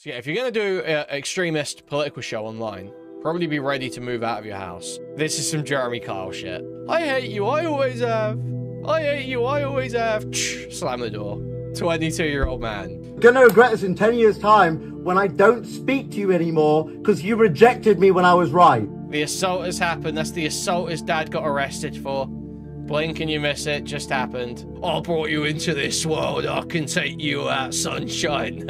So yeah, if you're going to do an extremist political show online, probably be ready to move out of your house. This is some Jeremy Kyle shit. I hate you, I always have. I hate you, I always have. Slam the door. 22-year-old man. You're gonna regret this in 10 years' time when I don't speak to you anymore because you rejected me when I was right. The assault has happened. That's the assault his dad got arrested for. Blink and you miss it. Just happened. I brought you into this world. I can take you out, sunshine.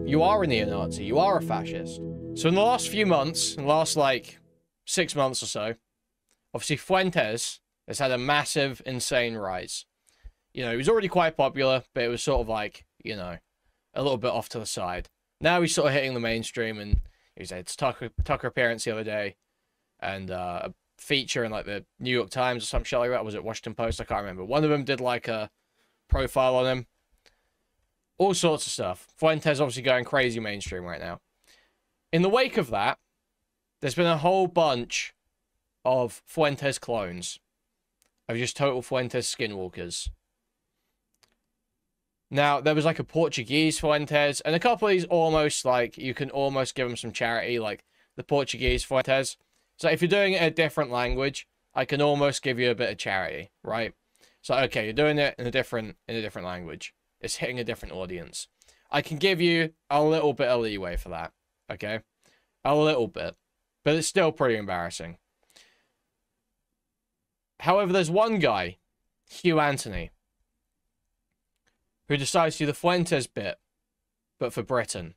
You are a neo-Nazi. You are a fascist. So in the last few months, in the last like 6 months or so, obviously Fuentes has had a massive, insane rise. You know, he was already quite popular, but it was sort of like, you know, a little bit off to the side. Now he's sort of hitting the mainstream, and he was at Tucker appearance the other day, and a feature in like the New York Times or some shit like that. Was it Washington Post? I can't remember. One of them did like a profile on him. All sorts of stuff. Fuentes obviously going crazy mainstream right now. In the wake of that, there's been a whole bunch of Fuentes clones. Of just total Fuentes skinwalkers. Now, there was like a Portuguese Fuentes, and a couple of these almost like, you can almost give them some charity, like the Portuguese Fuentes. So if you're doing it in a different language, I can almost give you a bit of charity, right? So, okay, you're doing it in a different language. It's hitting a different audience. I can give you a little bit of leeway for that, okay? A little bit. But it's still pretty embarrassing. However, there's one guy, Hugh Anthony, who decides to do the Fuentes bit, but for Britain.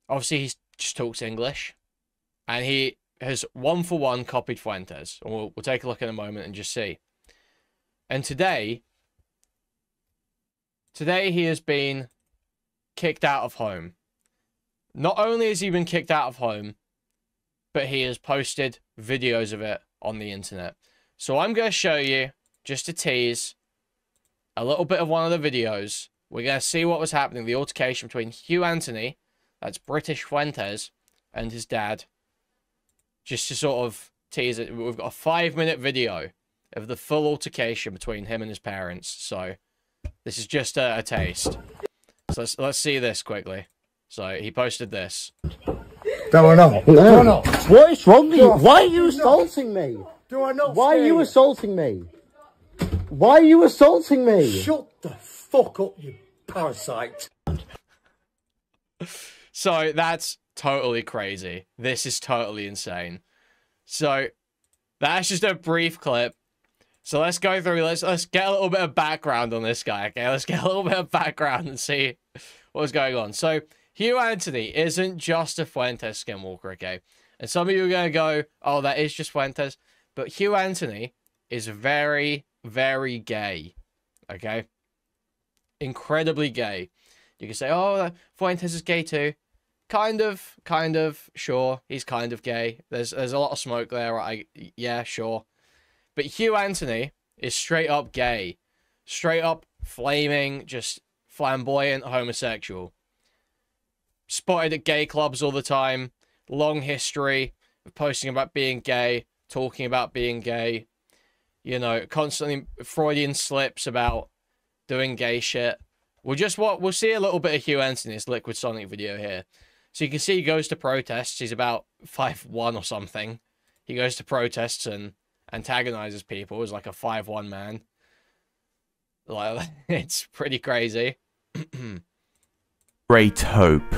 Obviously, he just talks English, and he has one-for-one copied Fuentes. And we'll take a look in a moment and just see. And today he has been kicked out of home. Not only has he been kicked out of home, but he has posted videos of it on the internet. So I'm going to show you, just a tease, a little bit of one of the videos. We're going to see what was happening, the altercation between Hugh Anthony, that's British Fuentes, and his dad. Just to sort of tease it, we've got a 5-minute video of the full altercation between him and his parents. So this is just a taste. So let's see this quickly. So he posted this. Do I know? No. What is wrong with you? Why are you assaulting me? Do I not? Why are you assaulting me? Why are you assaulting me? Shut the fuck up, you parasite. So that's totally crazy. This is totally insane. So that's just a brief clip. So let's go through, let's get a little bit of background on this guy, okay? Let's get a little bit of background and see what's going on. So Hugh Anthony isn't just a Fuentes skinwalker, okay? And some of you are going to go, oh, that is just Fuentes. But Hugh Anthony is very, very gay, okay? Incredibly gay. You can say, oh, Fuentes is gay too. Kind of, sure. He's kind of gay. There's a lot of smoke there. Yeah, sure. But Hugh Anthony is straight up gay. Straight up flaming, just flamboyant homosexual. Spotted at gay clubs all the time. Long history of posting about being gay. Talking about being gay. You know, constantly Freudian slips about doing gay shit. We'll see a little bit of Hugh Anthony's Liquid Sonic video here. So you can see he goes to protests. He's about 5'1" or something. He goes to protests and antagonizes people as like a 5'1" man. Like, it's pretty crazy. Great hope.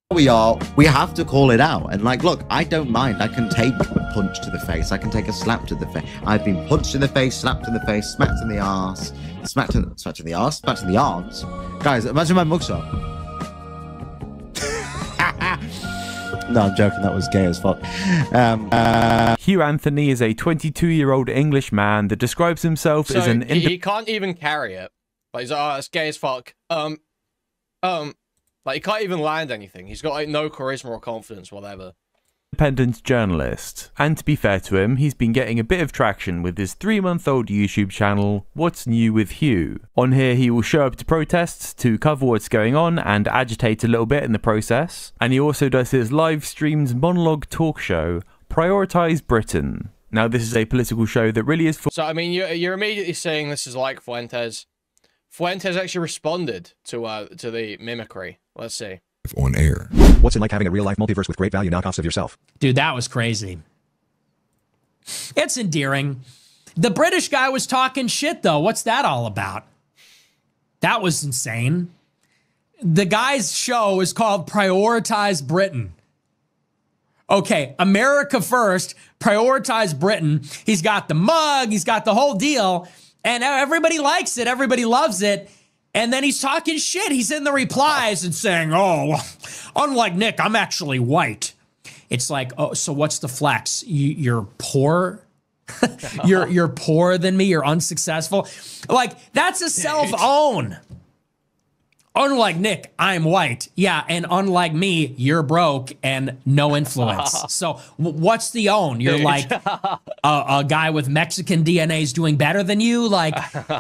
We have to call it out. And like, look, I don't mind. I can take a punch to the face. I can take a slap to the face. I've been punched in the face, slapped in the face, smacked in the arse, smacked in the arse, smacked in the arms. Guys, imagine my mugshot. No, I'm joking. That was gay as fuck. Hugh Anthony is a 22-year-old English man that describes himself as an... he can't even carry it. Like, he's like, oh, it's gay as fuck. Like, he can't even land anything. He's got, like, no charisma or confidence, whatever. Independent journalist. And to be fair to him, he's been getting a bit of traction with his 3-month-old YouTube channel, What's New with Hugh. On here, he will show up to protests to cover what's going on and agitate a little bit in the process. And he also does his live streams monologue talk show, Prioritise Britain. Now, this is a political show that really is for... So, I mean, you're immediately saying this is like Fuentes, Fuentes actually responded to the mimicry. Let's see. On air. What's it like having a real-life multiverse with great value knockoffs of yourself? Dude, that was crazy. It's endearing. The British guy was talking shit, though. What's that all about? That was insane. The guy's show is called Prioritize Britain. Okay, America first, prioritize Britain. He's got the mug, he's got the whole deal, and everybody likes it, everybody loves it. And then he's talking shit. He's in the replies and saying, oh, unlike Nick, I'm actually white. It's like, oh, so what's the flex? You're poor? you're poorer than me? You're unsuccessful? Like, that's a self-own. Unlike Nick, I'm white. Yeah, and unlike me, you're broke and no influence. So what's the own? You're like a guy with Mexican DNA is doing better than you? Like,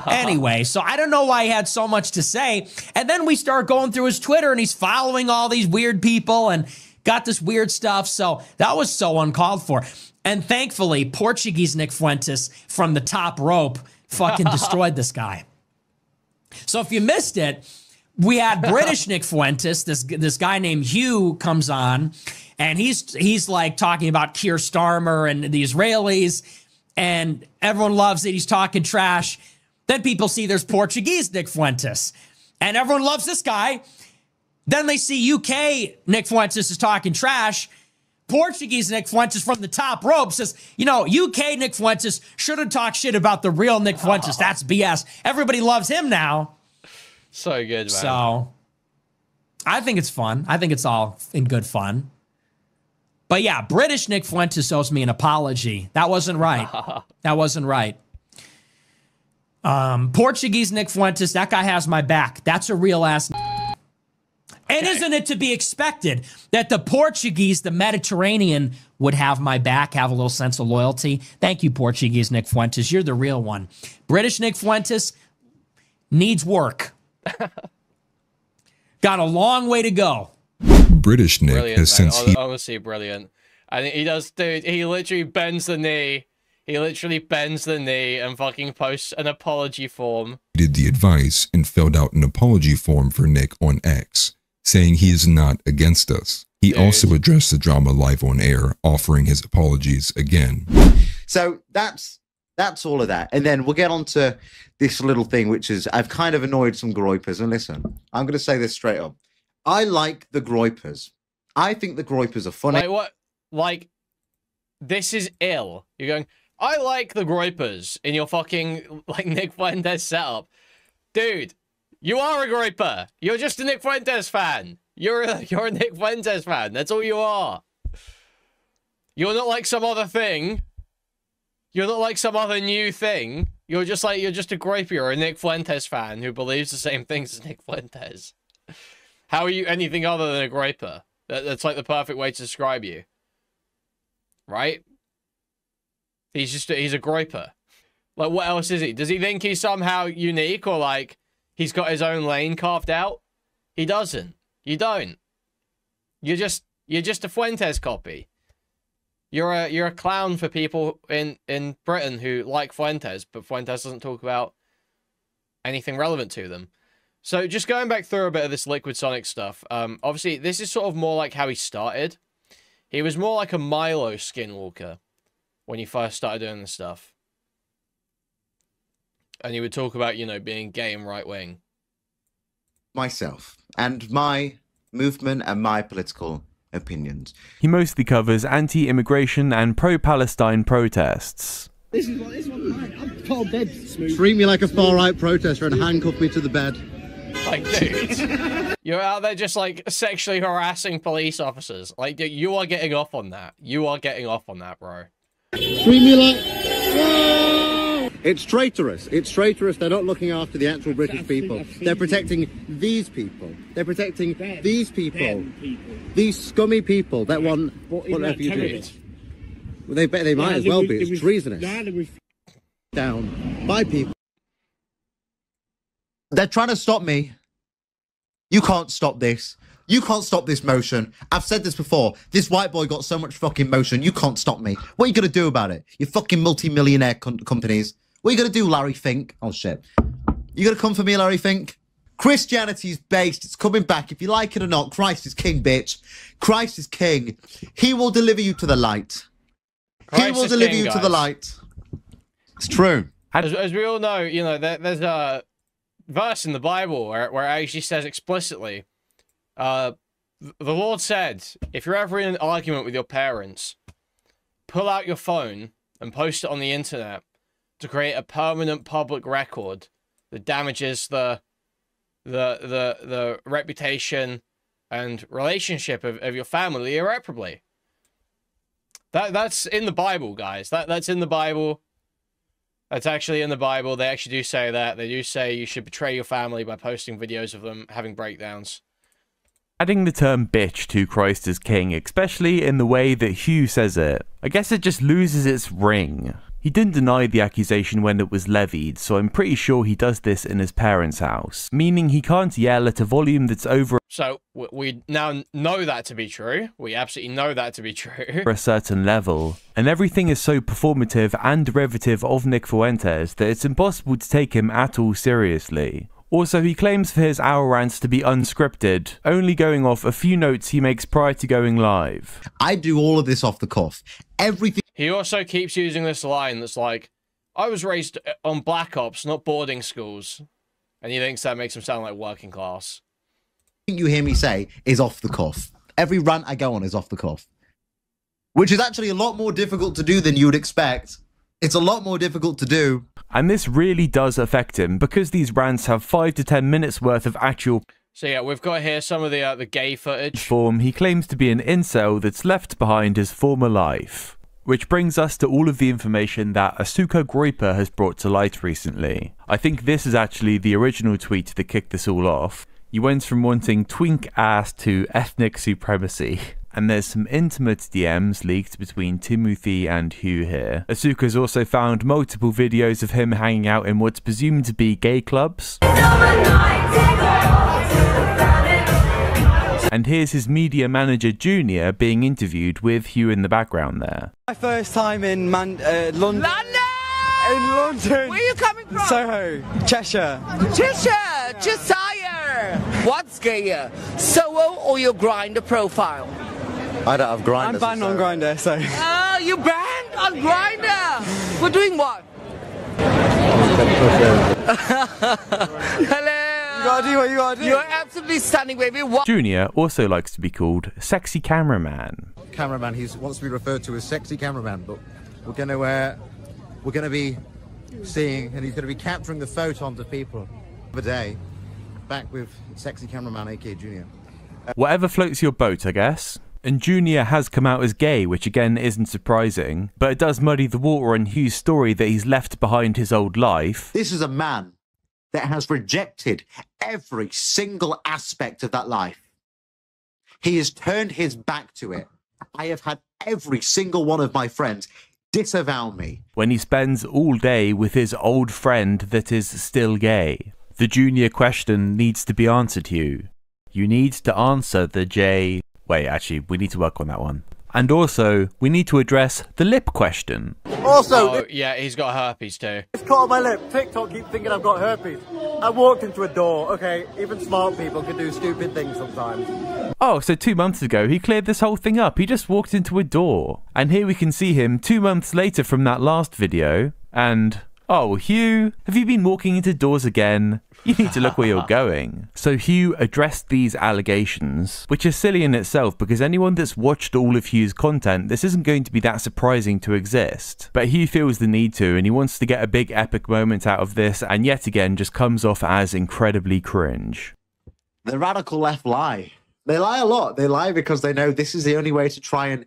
anyway, so I don't know why he had so much to say. And then we start going through his Twitter and he's following all these weird people and got this weird stuff. So that was so uncalled for. And thankfully, Portuguese Nick Fuentes from the top rope fucking destroyed this guy. So if you missed it, we had British Nick Fuentes, this guy named Hugh comes on, and he's like talking about Keir Starmer and the Israelis, and everyone loves it. He's talking trash. Then people see there's Portuguese Nick Fuentes, and everyone loves this guy. Then they see UK Nick Fuentes is talking trash. Portuguese Nick Fuentes from the top rope says, you know, UK Nick Fuentes shouldn't talk shit about the real Nick Fuentes. That's BS. Everybody loves him now. So good, man. So, I think it's fun. I think it's all in good fun. But yeah, British Nick Fuentes owes me an apology. That wasn't right. That wasn't right. Portuguese Nick Fuentes, that guy has my back. That's a real ass. Okay. And isn't it to be expected that the Portuguese, the Mediterranean, would have my back, have a little sense of loyalty? Thank you, Portuguese Nick Fuentes. You're the real one. British Nick Fuentes needs work. Got a long way to go. British Nick brilliant, has since he honestly brilliant. I think he does, dude. He literally bends the knee. He literally bends the knee and fucking posts an apology form. did the advice and filled out an apology form for Nick on X, saying he is not against us. He also addressed the drama live on air, offering his apologies again. So that's all of that. And then we'll get on to this little thing, which is I've kind of annoyed some groypers. And listen, I'm going to say this straight up. I like the groypers. I think the groypers are funny. Like what? Like, this is ill. You're going, I like the groypers in your fucking, like, Nick Fuentes setup. Dude, you are a groyper. You're just a Nick Fuentes fan. You're a Nick Fuentes fan. That's all you are. You're not like some other thing. You're not like some other new thing. You're just a groyper. You're a Nick Fuentes fan who believes the same things as Nick Fuentes. How are you anything other than a groyper? That's like the perfect way to describe you. Right? He's a groyper. Like, what else is he? Does he think he's somehow unique or like he's got his own lane carved out? He doesn't. You don't. You're just a Fuentes copy. You're a clown for people in Britain who like Fuentes, but Fuentes doesn't talk about anything relevant to them. So just going back through a bit of this Liquid Sonic stuff, obviously this is sort of more like how he started. He was more like a Milo skinwalker when he first started doing this stuff. And he would talk about, you know, being gay and right-wing. Myself and my movement and my political opinions. He mostly covers anti-immigration and pro-Palestine protests. This is what mine. I'm cold dead. Treat me like a far-right protester and handcuff me to the bed. Like, dude, you're out there just, like, sexually harassing police officers. Like, dude, you are getting off on that. You are getting off on that, bro. Treat me like... Whoa! It's traitorous. It's traitorous. They're not looking after the actual British people. They're protecting these people. They're protecting these people. These scummy people that want whatever you do. Well, they might as well be. It's treasonous. Down by people. They're trying to stop me. You can't stop this. You can't stop this motion. I've said this before. This white boy got so much fucking motion. You can't stop me. What are you going to do about it? You fucking multi-millionaire companies. What are you going to do, Larry Fink? Oh, shit. You gonna come for me, Larry Fink? Christianity's based. It's coming back. If you like it or not, Christ is king, bitch. Christ is king. He will deliver you to the light. He will deliver you to the light. It's true. As we all know, you know, there's a verse in the Bible where it actually says explicitly, the Lord said, if you're ever in an argument with your parents, pull out your phone and post it on the internet to create a permanent public record that damages the reputation and relationship of your family irreparably. That's in the Bible, guys. That's in the Bible. That's actually in the Bible. They actually do say that. They do say you should betray your family by posting videos of them having breakdowns. Adding the term bitch to Christ as king, especially in the way that Hugh says it, I guess it just loses its ring. He didn't deny the accusation when it was levied, so I'm pretty sure he does this in his parents' house, meaning he can't yell at a volume that's over So we now know that to be true. We absolutely know that to be true. a certain level, and everything is so performative and derivative of Nick Fuentes that it's impossible to take him at all seriously. Also, he claims for his hour rants to be unscripted, only going off a few notes he makes prior to going live. I do all of this off the cuff. Everything. He also keeps using this line that's like, I was raised on Black Ops, not boarding schools. And he thinks that makes him sound like working class. You hear me say is off the cuff. Every rant I go on is off the cuff. Which is actually a lot more difficult to do than you would expect. It's a lot more difficult to do. And this really does affect him, because these rants have 5 to 10 minutes worth of actual So yeah, we've got here some of the gay footage. form. He claims to be an incel that's left behind his former life. Which brings us to all of the information that Asuka Groiper has brought to light recently. I think this is actually the original tweet that kicked this all off. You went from wanting twink ass to ethnic supremacy. And there's some intimate DMs leaked between Timothy and Hugh here. Asuka's also found multiple videos of him hanging out in what's presumed to be gay clubs. And here's his media manager Junior being interviewed with Hugh in the background there. My first time in London. London! In London! Where are you coming from? Soho, Cheshire. Cheshire! Cheshire! What's gayer? Soho or your Grindr profile? I don't have Grindr. I'm banned on Grindr, so... Oh, you banned on Grindr? For doing what? Hello! You gotta do what you gotta do. You're absolutely stunning, baby. What? Junior also likes to be called sexy cameraman. Cameraman, he wants to be referred to as sexy cameraman, but we're gonna be seeing, and he's gonna be capturing the photons of people of a day. Back with sexy cameraman, aka Junior. Whatever floats your boat, I guess. And Junior has come out as gay, which again isn't surprising, but it does muddy the water on Hugh's story that he's left behind his old life. This is a man that has rejected every single aspect of that life. He has turned his back to it. I have had every single one of my friends disavow me. When he spends all day with his old friend that is still gay. The Junior question needs to be answered, Hugh. You need to answer the J... Wait, actually, we need to work on that one. And also, we need to address the lip question. Also, Oh, yeah, he's got herpes too. it's caught on my lip. TikTok keep thinking I've got herpes. I walked into a door. Okay, even smart people can do stupid things sometimes. Oh, so 2 months ago, he cleared this whole thing up. He just walked into a door. And here we can see him 2 months later from that last video. And... oh, Hugh, have you been walking into doors again? You need to look where you're going. So Hugh addressed these allegations, which is silly in itself because anyone that's watched all of Hugh's content, this isn't going to be that surprising to exist. But Hugh feels the need to, and he wants to get a big epic moment out of this, and yet again just comes off as incredibly cringe. The radical left lie. They lie a lot. They lie because they know this is the only way to try and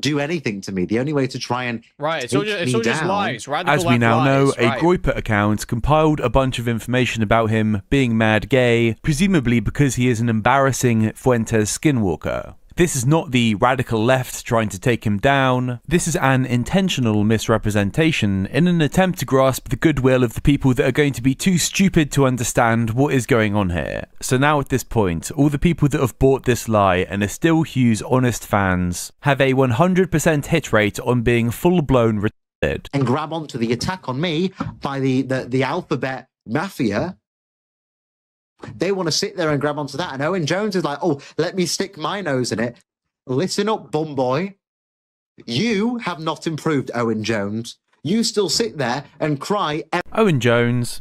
do anything to me. The only way to try and Right, it's all just lies. Radical As we now left know, lies, a right. Groiper account compiled a bunch of information about him being mad gay, presumably because he is an embarrassing Fuentes skinwalker. This is not the radical left trying to take him down. This is an intentional misrepresentation in an attempt to grasp the goodwill of the people that are going to be too stupid to understand what is going on here. So now at this point, all the people that have bought this lie and are still Hugh's honest fans have a 100% hit rate on being full-blown retarded. grab onto the attack on me by the alphabet mafia They want to sit there and grab onto that. And Owen Jones is like, oh, let me stick my nose in it. Listen up, bum boy. You have not improved, Owen Jones. You still sit there and cry. Owen Jones,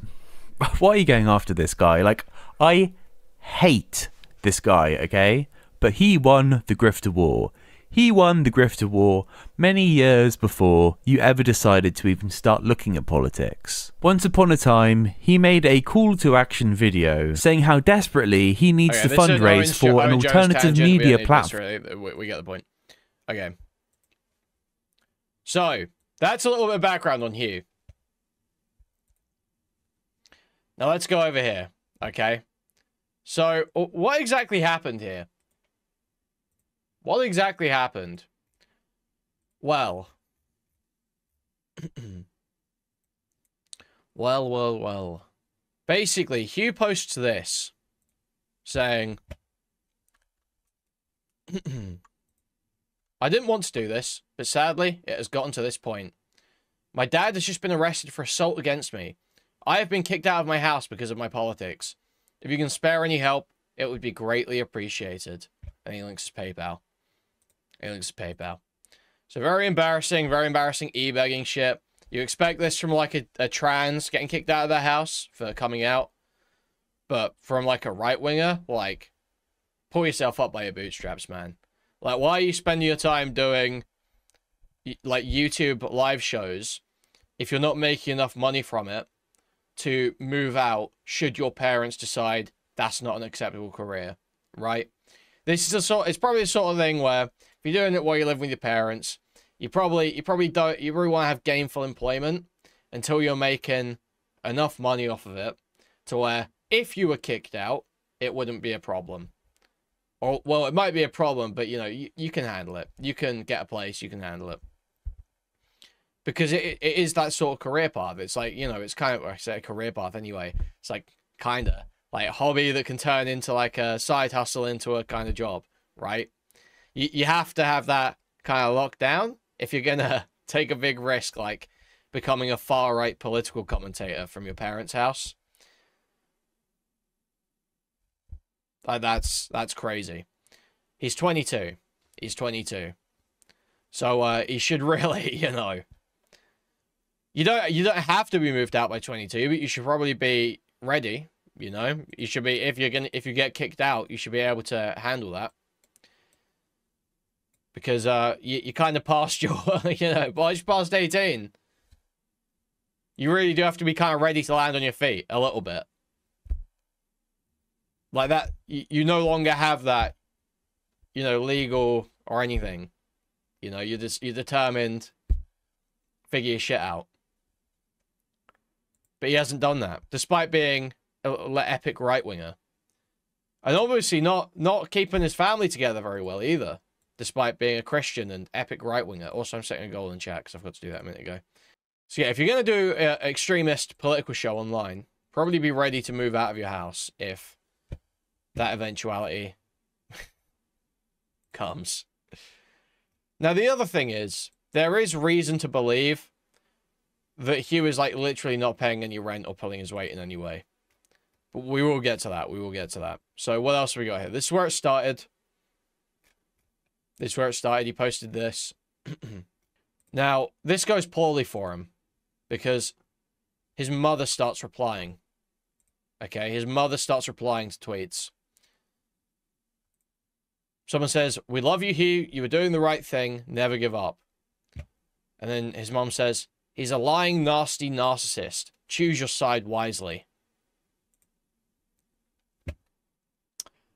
why are you going after this guy? Like, I hate this guy, okay? But he won the grifter war. He won the grifter war many years before you ever decided to even start looking at politics. Once upon a time, he made a call to action video saying how desperately he needs to fundraise for an alternative media platform. We get the point. Okay. So, that's a little bit of background on Hugh. Now let's go over here, okay? So, what exactly happened here? What exactly happened? Well. well. Basically, Hugh posts this, saying, I didn't want to do this, but sadly, it has gotten to this point. My dad has just been arrested for assault against me. I have been kicked out of my house because of my politics. If you can spare any help, it would be greatly appreciated. And he links his PayPal. So very embarrassing e-begging shit. You expect this from like a trans getting kicked out of their house for coming out. But from like a right-winger, like, pull yourself up by your bootstraps, man. Like, why are you spending your time doing like YouTube live shows if you're not making enough money from it to move out should your parents decide that's not an acceptable career, right? This is it's probably the sort of thing where if you're doing it while you're living with your parents, you probably want to have gainful employment until you're making enough money off of it to where if you were kicked out, it wouldn't be a problem. Or, well, it might be a problem, but, you know, you can handle it. You can get a place, you can handle it. Because it is that sort of career path. It's like, you know, it's kind of, I say a career path anyway. It's like, kind of, like a hobby that can turn into like a side hustle into a kind of job, right? You have to have that kind of locked down if you're going to take a big risk, like becoming a far-right political commentator from your parents' house. That's crazy. He's 22. He's 22. So he should really, you know, you don't have to be moved out by 22, but you should probably be ready, you know. You should be, if you get kicked out, you should be able to handle that. Because you kind of passed your, you know, once you passed 18, you really do have to be kind of ready to land on your feet a little bit. Like that, you no longer have that, you know, legal or anything. You know, you're determined, figure your shit out. But he hasn't done that, despite being an epic right-winger. And obviously not keeping his family together very well either, despite being a Christian and epic right-winger. Also, I'm setting a goal in chat because I forgot to do that a minute ago. So yeah, if you're going to do an extremist political show online, probably be ready to move out of your house if that eventuality comes. Now, the other thing is, there is reason to believe that Hugh is, like, literally not paying any rent or pulling his weight in any way. But we will get to that. We will get to that. So, what else have we got here? This is where it started. This is where it started. He posted this. Now, this goes poorly for him because his mother starts replying. Okay? His mother starts replying to tweets. Someone says, "We love you, Hugh. You were doing the right thing. Never give up." And then his mom says, "He's a lying, nasty narcissist. Choose your side wisely."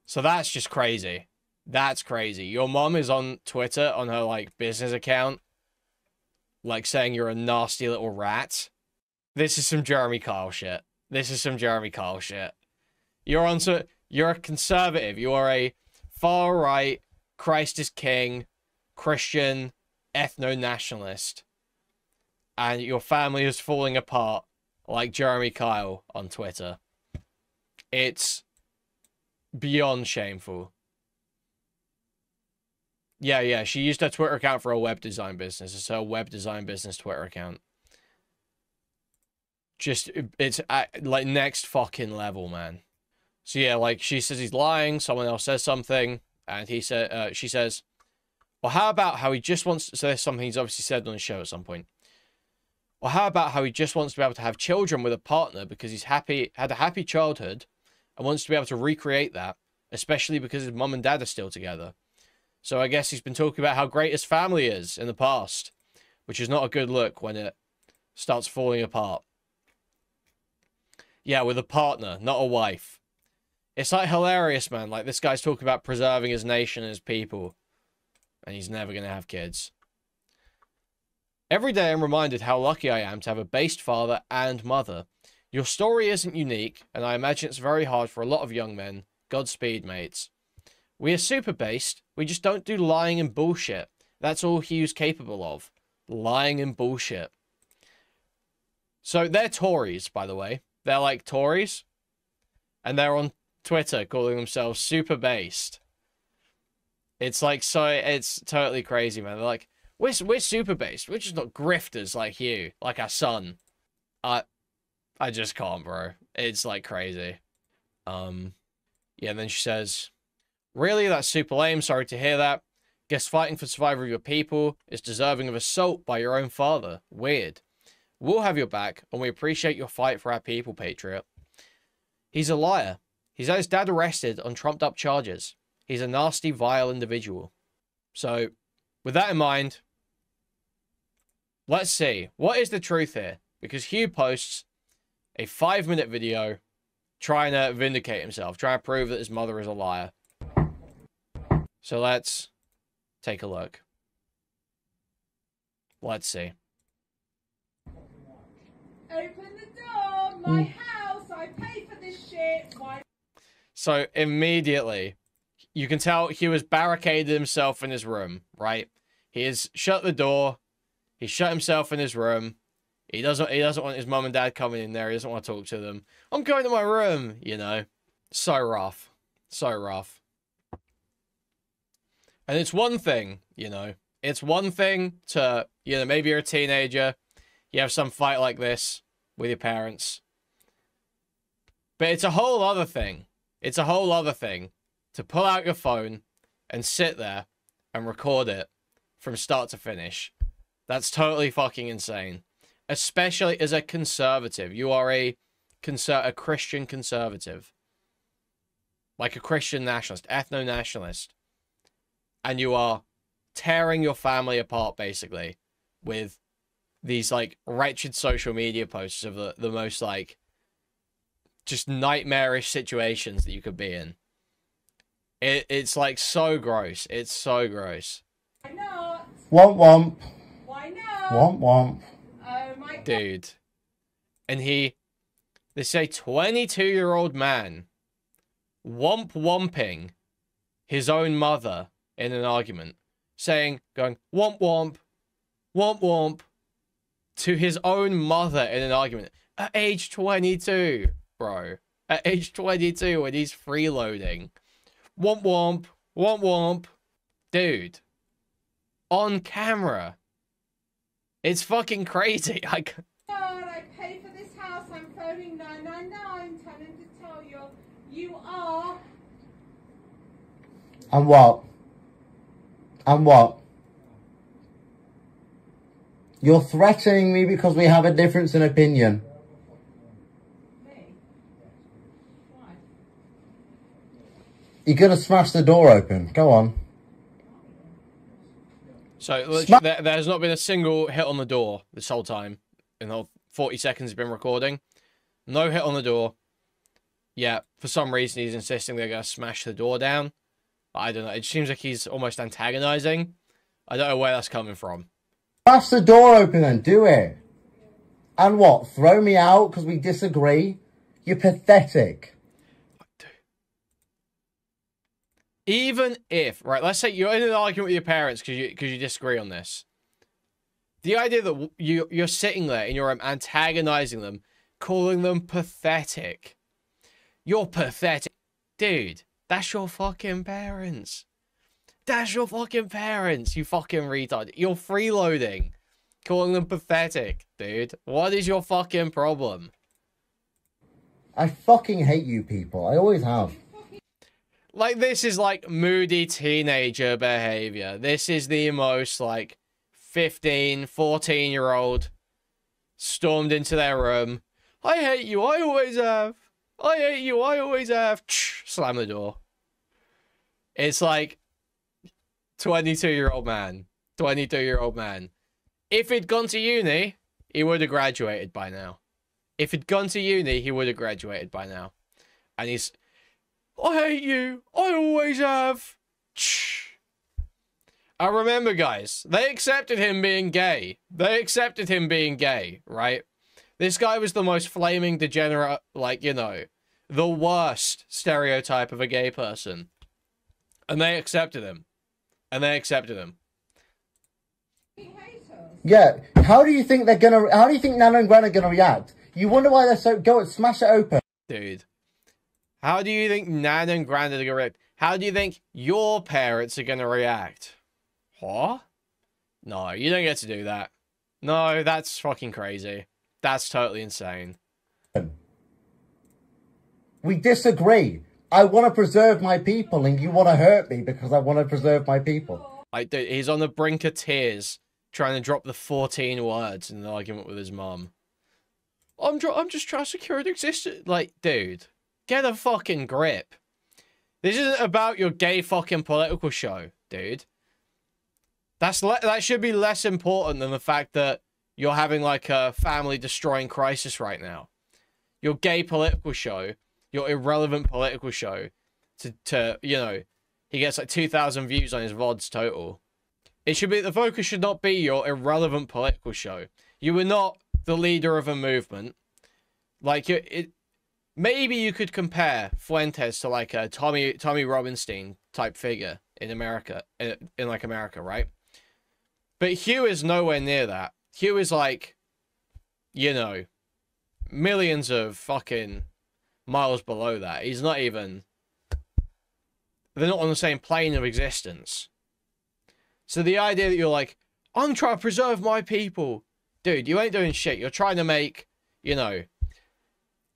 So that's just crazy. That's crazy. Your mom is on Twitter, on her, like, business account, like, saying you're a nasty little rat. This is some Jeremy Kyle shit. This is some Jeremy Kyle shit. You're a conservative. You are a far-right, Christ is king, Christian, ethno-nationalist. And your family is falling apart like Jeremy Kyle on Twitter. It's beyond shameful. Yeah, she used her Twitter account for a web design business. It's her web design business Twitter account. Just, it's at, like, next fucking level, man. So yeah, like she says he's lying. Someone else says something, and she says, "Well, how about how he just wants?" So there's something he's obviously said on the show at some point. Or how about how he just wants to be able to have children with a partner because he's had a happy childhood, and wants to be able to recreate that, especially because his mum and dad are still together. So I guess he's been talking about how great his family is in the past, which is not a good look when it starts falling apart. Yeah, with a partner, not a wife. It's like hilarious, man. Like, this guy's talking about preserving his nation and his people, and he's never going to have kids. Every day I'm reminded how lucky I am to have a based father and mother. Your story isn't unique, and I imagine it's very hard for a lot of young men. Godspeed, mates. We are super based. We just don't do lying and bullshit. That's all Hugh's capable of. Lying and bullshit. So they're Tories, by the way. They're like Tories. And they're on Twitter calling themselves super based. It's like, so it's totally crazy, man. They're like, we're super based. We're just not grifters like you, like our son. I just can't, bro. It's like crazy. Yeah, and then she says, really? That's super lame. Sorry to hear that. Guess fighting for survival of your people is deserving of assault by your own father. Weird. We'll have your back, and we appreciate your fight for our people, Patriot. He's a liar. He's had his dad arrested on trumped-up charges. He's a nasty, vile individual. So, with that in mind, let's see. What is the truth here? Because Hugh posts a 5-minute video trying to vindicate himself, trying to prove that his mother is a liar. So let's take a look. Let's see. Open the door, my house, I pay for this shit. Why? So immediately, you can tell Hugh has barricaded himself in his room, right? He has shut the door. He shut himself in his room. He doesn't want his mum and dad coming in there. He doesn't want to talk to them. I'm going to my room, you know. So rough. So rough. And it's one thing, you know. It's one thing to, you know, maybe you're a teenager. You have some fight like this with your parents. But it's a whole other thing. It's a whole other thing to pull out your phone and sit there and record it from start to finish. That's totally fucking insane. Especially as a conservative. You are a Christian conservative. Like a Christian nationalist, ethno-nationalist. And you are tearing your family apart, basically, with these, like, wretched social media posts of the most, like, just nightmarish situations that you could be in. It's, like, so gross. It's so gross. Why not? Womp womp. Why not? Womp womp. Oh my God. Dude. And this 22-year-old man womp-womping his own mother in an argument, going, womp womp, womp womp, to his own mother in an argument at age 22, bro. At age 22 when he's freeloading. Womp womp, womp womp. Dude. On camera. It's fucking crazy. God, I pay for this house. I'm phoning 999, telling to tell you, you are. And what? And what? You're threatening me because we have a difference in opinion. Me? Why? You're gonna smash the door open. Go on. So, there's not been a single hit on the door this whole time. In the 40 seconds he's been recording. No hit on the door. Yeah, for some reason he's insisting they're going to smash the door down. I don't know. It seems like he's almost antagonizing. I don't know where that's coming from. Smash the door open then. Do it. And what? Throw me out because we disagree? You're pathetic. Even if, right, let's say you're in an argument with your parents because you disagree on this. The idea that you're sitting there and you're antagonizing them, calling them pathetic. You're pathetic. Dude, that's your fucking parents. That's your fucking parents, you fucking retard. You're freeloading. Calling them pathetic, dude. What is your fucking problem? I fucking hate you people. I always have. Like, this is, like, moody teenager behavior. This is the most, like, 15, 14-year-old stormed into their room. I hate you, I always have. I hate you, I always have. Slam the door. It's like 22-year-old man. 22-year-old man. If he'd gone to uni, he would have graduated by now. If he'd gone to uni, he would have graduated by now. And he's... I hate you. I always have. I remember, guys, they accepted him being gay. They accepted him being gay, right? This guy was the most flaming degenerate, like, you know, the worst stereotype of a gay person. And they accepted him. And they accepted him. Yeah, how do you think Nana and Gran are gonna react? You wonder why they're so... Go and smash it open. Dude. How do you think Nan and Gran are going to react? How do you think your parents are going to react? What? No, you don't get to do that. No, that's fucking crazy. That's totally insane. We disagree. I want to preserve my people and you want to hurt me because I want to preserve my people. Like, dude, he's on the brink of tears trying to drop the 14 words in an argument with his mum. I'm just trying to secure an existence. Like, dude, get a fucking grip. This isn't about your gay fucking political show, dude. That should be less important than the fact that you're having, like, a family-destroying crisis right now. Your gay political show, your irrelevant political show, to you know, he gets, like, 2,000 views on his VODs total. It should be, the focus should not be your irrelevant political show. You were not the leader of a movement. Like, maybe you could compare Fuentes to, like, a Tommy Robinstein type figure in America, in like America, right? But Hugh is nowhere near that. Hugh is like, you know, millions of fucking miles below that. He's not even... They're not on the same plane of existence. So the idea that you're like, I'm trying to preserve my people. Dude, you ain't doing shit. You're trying to make, you know,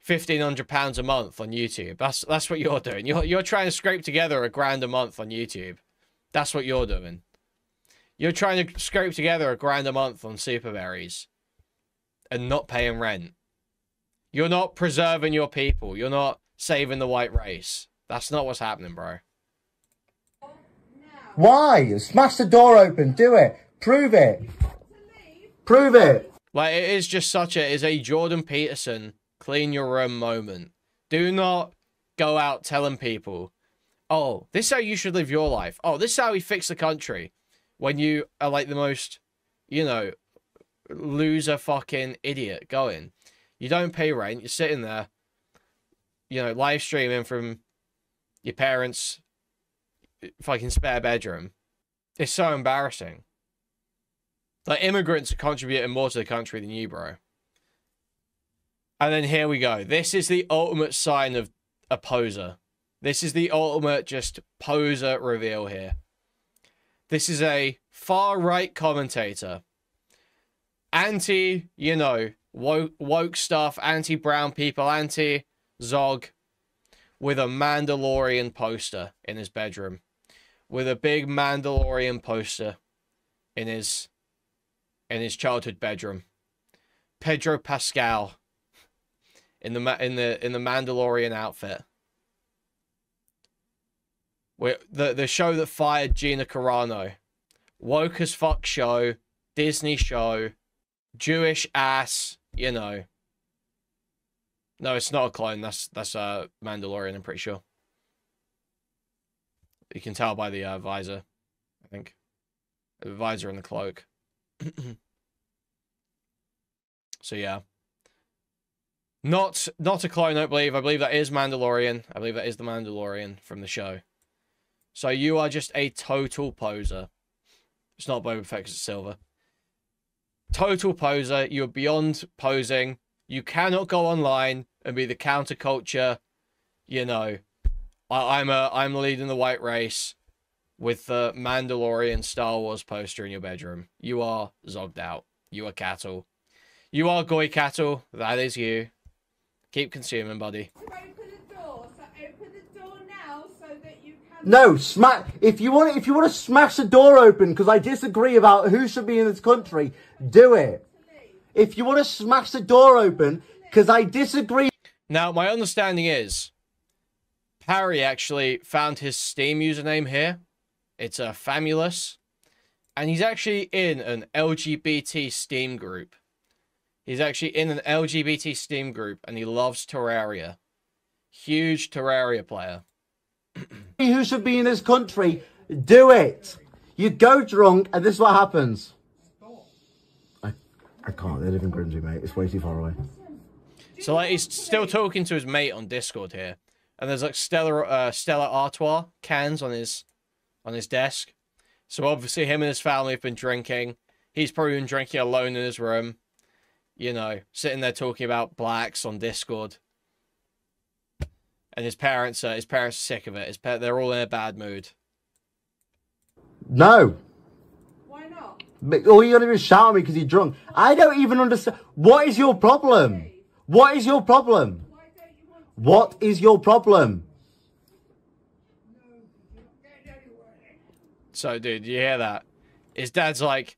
£1,500 a month on YouTube. That's what you're doing. You're trying to scrape together £1,000 a month on YouTube. That's what you're doing. You're trying to scrape together £1,000 a month on Super Berries and not paying rent. You're not preserving your people. You're not saving the white race. That's not what's happening, bro. Why? Smash the door open. Do it. Prove it. Prove it. Like, it is just such a... It's a Jordan Peterson clean your room moment. Do not go out telling people, oh, this is how you should live your life. Oh, this is how we fix the country. When you are like the most, you know, loser fucking idiot going. You don't pay rent. You're sitting there, you know, live streaming from your parents' fucking spare bedroom. It's so embarrassing. Like, immigrants are contributing more to the country than you, bro. And then here we go. This is the ultimate sign of a poser. This is the ultimate just poser reveal here. This is a far-right commentator. Anti, you know, woke stuff, anti-brown people, anti-Zog, with a Mandalorian poster in his bedroom. With a big Mandalorian poster in his childhood bedroom. Pedro Pascal in the Mandalorian outfit. The show that fired Gina Carano. Woke as fuck show. Disney show. Jewish ass, you know. No, it's not a clone. That's Mandalorian, I'm pretty sure. You can tell by the visor, I think. The visor and the cloak. So yeah. Not a clone, I believe. I believe that is Mandalorian. I believe that is the Mandalorian from the show. So you are just a total poser. It's not Boba Fett because it's silver. Total poser. You're beyond posing. You cannot go online and be the counterculture. You know, I'm leading the white race with the Mandalorian Star Wars poster in your bedroom. You are zogged out. You are cattle. You are goy cattle. That is you. Keep consuming, buddy. Open the door. So open the door now so that you can... No, smack. If you want to smash the door open because I disagree about who should be in this country, do it. If you want to smash the door open because I disagree. Now, my understanding is Parry actually found his Steam username here. It's a Famulous. And he's actually in an LGBT Steam group. He's actually in an LGBT Steam group and he loves Terraria. Huge Terraria player. Who should be in this country, do it. You go drunk and this is what happens. I can't. They live in Grimsby, mate. It's way too far away. So like he's still talking to his mate on Discord here. And there's like Stella Artois cans on his desk. So obviously him and his family have been drinking. He's probably been drinking alone in his room. You know, sitting there talking about blacks on Discord. And his parents are sick of it. They're all in a bad mood. No. Why not? But all you gotta do is shout at me because you're drunk. I don't even understand. What is your problem? What is your problem? What is your problem? So, dude, you hear that? His dad's like,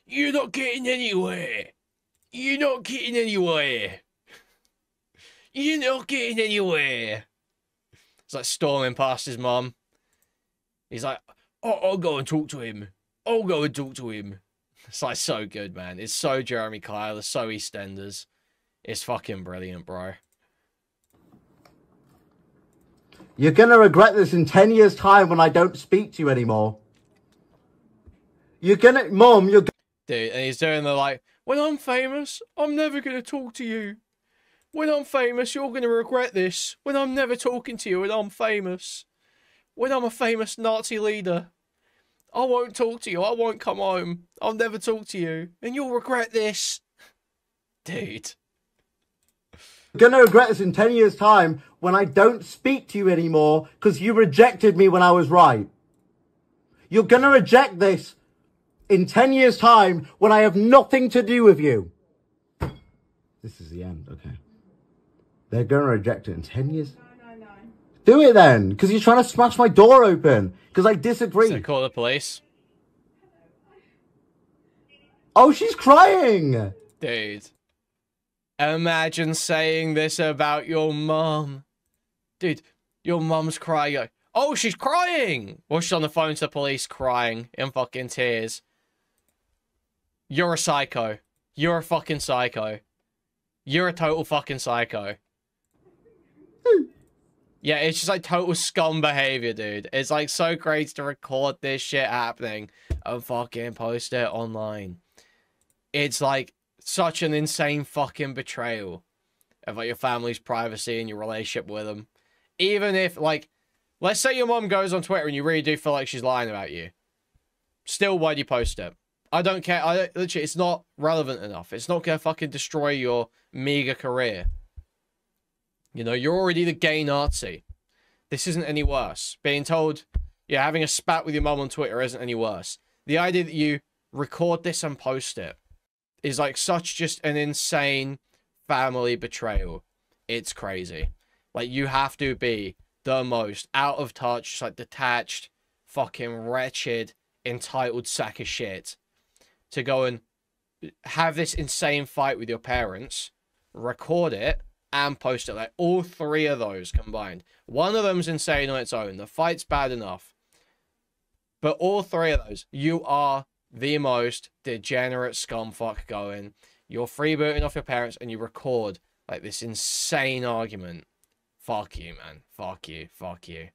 "You're not getting anywhere. You're not getting anywhere. You're not getting anywhere." It's like storming past his mum. He's like, "Oh, I'll go and talk to him. I'll go and talk to him." It's like so good, man. It's so Jeremy Kyle. It's so EastEnders. It's fucking brilliant, bro. You're gonna regret this in 10 years' time when I don't speak to you anymore. You're gonna, Mum, you're... Dude, and he's doing the like, "When I'm famous, I'm never gonna talk to you. When I'm famous, you're gonna regret this. When I'm never talking to you when I'm famous. When I'm a famous Nazi leader, I won't talk to you. I won't come home. I'll never talk to you. And you'll regret this." Dude. You're gonna regret this in 10 years' time when I don't speak to you anymore because you rejected me when I was right. You're gonna reject this in 10 years' time when I have nothing to do with you. This is the end, okay. They're gonna reject it in 10 years. No. Do it then, because you're trying to smash my door open, because I disagree. So call the police. Oh, she's crying! Dude. Imagine saying this about your mum. Dude, your mum's crying. You're like, "Oh, she's crying!" Or she's on the phone to the police crying in fucking tears. You're a psycho. You're a fucking psycho. You're a total fucking psycho. Yeah, it's just like total scum behavior, dude. It's like so crazy to record this shit happening and fucking post it online. It's like such an insane fucking betrayal of like your family's privacy and your relationship with them. Even if like, let's say your mom goes on Twitter and you really do feel like she's lying about you. Still, why do you post it? I don't care. Literally, it's not relevant enough. It's not gonna fucking destroy your meager career. You know, you're already the gay Nazi. This isn't any worse. Being told, yeah, having a spat with your mum on Twitter isn't any worse. The idea that you record this and post it is like such just an insane family betrayal. It's crazy. Like, you have to be the most out of touch, just like detached, fucking wretched, entitled sack of shit to go and have this insane fight with your parents, record it, and post it. Like, all three of those combined. One of them's insane on its own. The fight's bad enough. But all three of those, you are the most degenerate scumfuck going. You're freebooting off your parents and you record like this insane argument. Fuck you, man. Fuck you. Fuck you.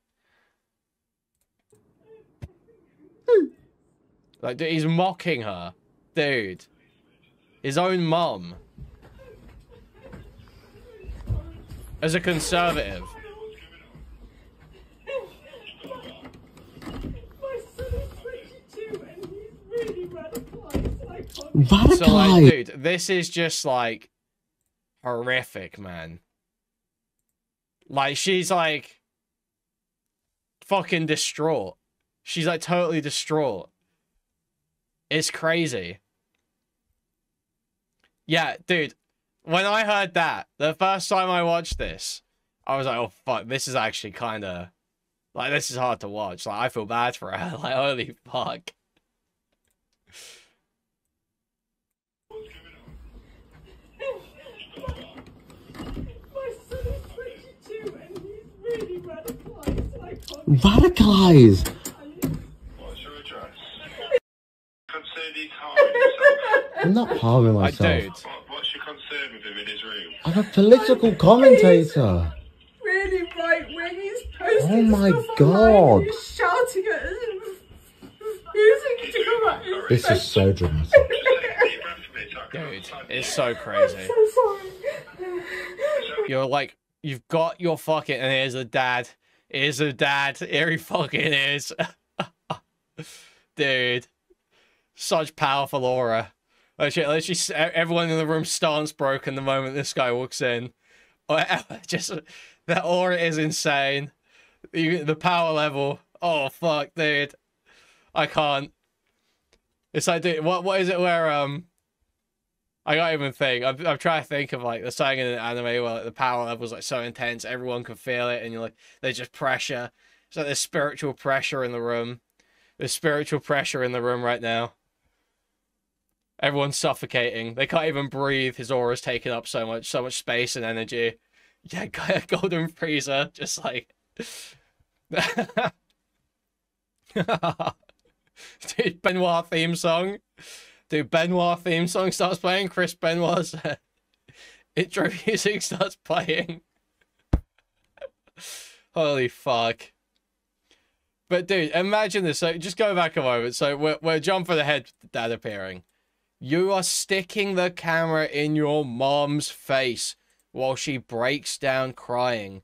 Like, dude, he's mocking her. Dude. His own mum. As a conservative. Radicalized. So, like, dude, this is just, like, horrific, man. Like, she's, like, fucking distraught. She's, like, totally distraught. It's crazy. Yeah, dude, when I heard that, the first time I watched this, I was like, oh, fuck, this is actually kind of... Like, this is hard to watch. Like, I feel bad for her. Like, holy fuck. Radicalized. What's your address? Concerned he's harming himself. I'm not harming myself. What's your concern with him in his room? I'm a political commentator. Really right wing. He's posting Oh my stuff God. online. He's shouting at us. Music to come at his This is so dramatic. Dude, it's so crazy. I'm so sorry. You're like, you've got your fucking... And here's a dad. Here's a dad. Here he fucking is. Dude. Such powerful aura. Literally, everyone in the room stance broken the moment this guy walks in. Just... That aura is insane. The power level. Oh, fuck, dude. I can't. It's like, dude, what is it where, I can't even think. I'm trying to think of, like, the saying in an anime where, like, the power level's, like, so intense, everyone can feel it, and you're like, there's just pressure. It's like there's spiritual pressure in the room. There's spiritual pressure in the room right now. Everyone's suffocating. They can't even breathe. His aura's taking up so much space and energy. Yeah, Golden Freezer, just like... Dude, Benoit theme song. Dude, Benoit theme song starts playing. Chris Benoit's intro music starts playing. Holy fuck. But dude, imagine this. So just go back a moment. So we're jumping ahead with Dad appearing. You are sticking the camera in your mom's face while she breaks down crying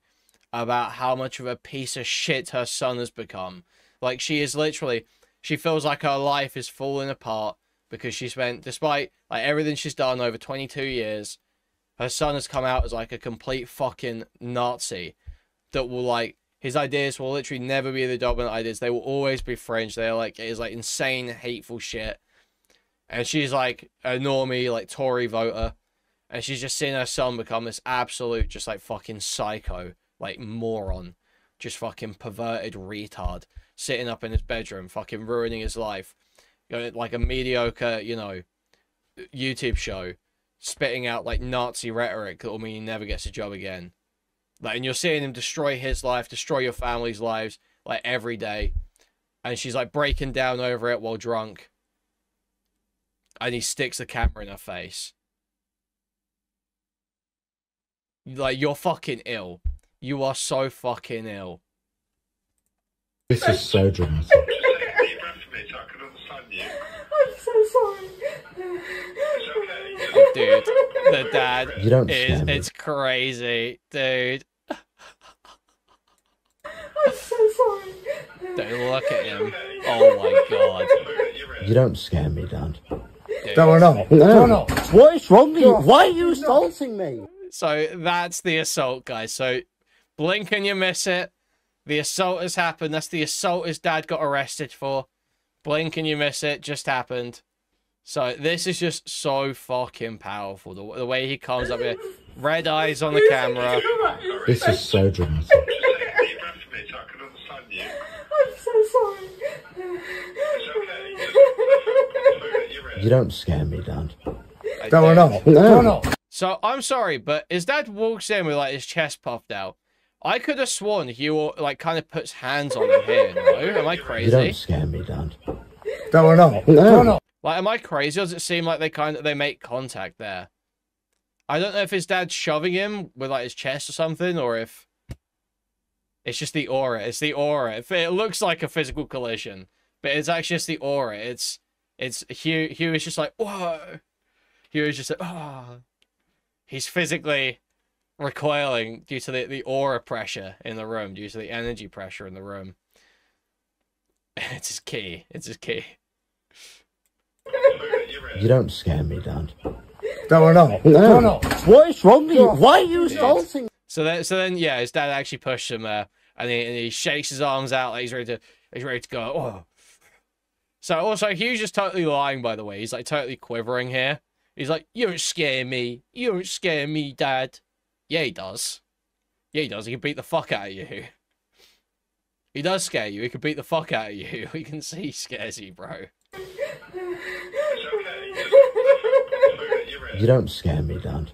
about how much of a piece of shit her son has become. Like, she is literally... She feels like her life is falling apart because she spent, despite like everything she's done over 22 years, her son has come out as like a complete fucking Nazi that will like, his ideas will literally never be the dominant ideas. They will always be fringe. They're like, it is like insane, hateful shit. And she's like a normie, like Tory voter. And she's just seen her son become this absolute, just like fucking psycho, like moron, just fucking perverted retard. Sitting up in his bedroom, fucking ruining his life. Like a mediocre, you know, YouTube show. Spitting out, like, Nazi rhetoric that will mean he never gets a job again. Like, and you're seeing him destroy his life, destroy your family's lives, like, every day. And she's, like, breaking down over it while drunk. And he sticks the camera in her face. Like, you're fucking ill. You are so fucking ill. This is so dramatic. I'm so sorry. Oh, dude, the dad You don't is, scare me. it's crazy, dude. I'm so sorry. Dude, look at him. Oh my god. You don't scare me, Dad. Dude. No. What is wrong with you? Why are you assaulting me? So that's the assault, guys. So blink and you miss it. The assault has happened. That's the assault his dad got arrested for. Blink and you miss it. Just happened. So this is just so fucking powerful. The way he comes up here. Red eyes on the camera. This is so dramatic. I'm so sorry. You don't scare me, Dad. No. So I'm sorry, but his dad walks in with like his chest puffed out. I could have sworn he like kind of puts hands on him here. No, am I crazy? You don't scare me, Dad. No. Like, am I crazy? Or does it seem like they make contact there? I don't know if his dad's shoving him with like his chest or something, or if it's just the aura. It's the aura. It looks like a physical collision, but it's actually just the aura. It's Hugh is just like, whoa. Hugh is just like, oh. He's physically recoiling due to the aura pressure in the room, due to the energy pressure in the room. It's his key. It's his key. You don't scare me, Dad. No. What is wrong with you? Why are you assaulting me? So then, yeah, his dad actually pushed him there, and he shakes his arms out like he's ready to go. Oh. So also, Hugh's just totally lying, by the way. He's like totally quivering here. He's like, you don't scare me. You don't scare me, Dad. Yeah, he does. Yeah, he does. He can beat the fuck out of you. He does scare you. He can beat the fuck out of you. We can see he scares you, bro. You don't scare me, Dad.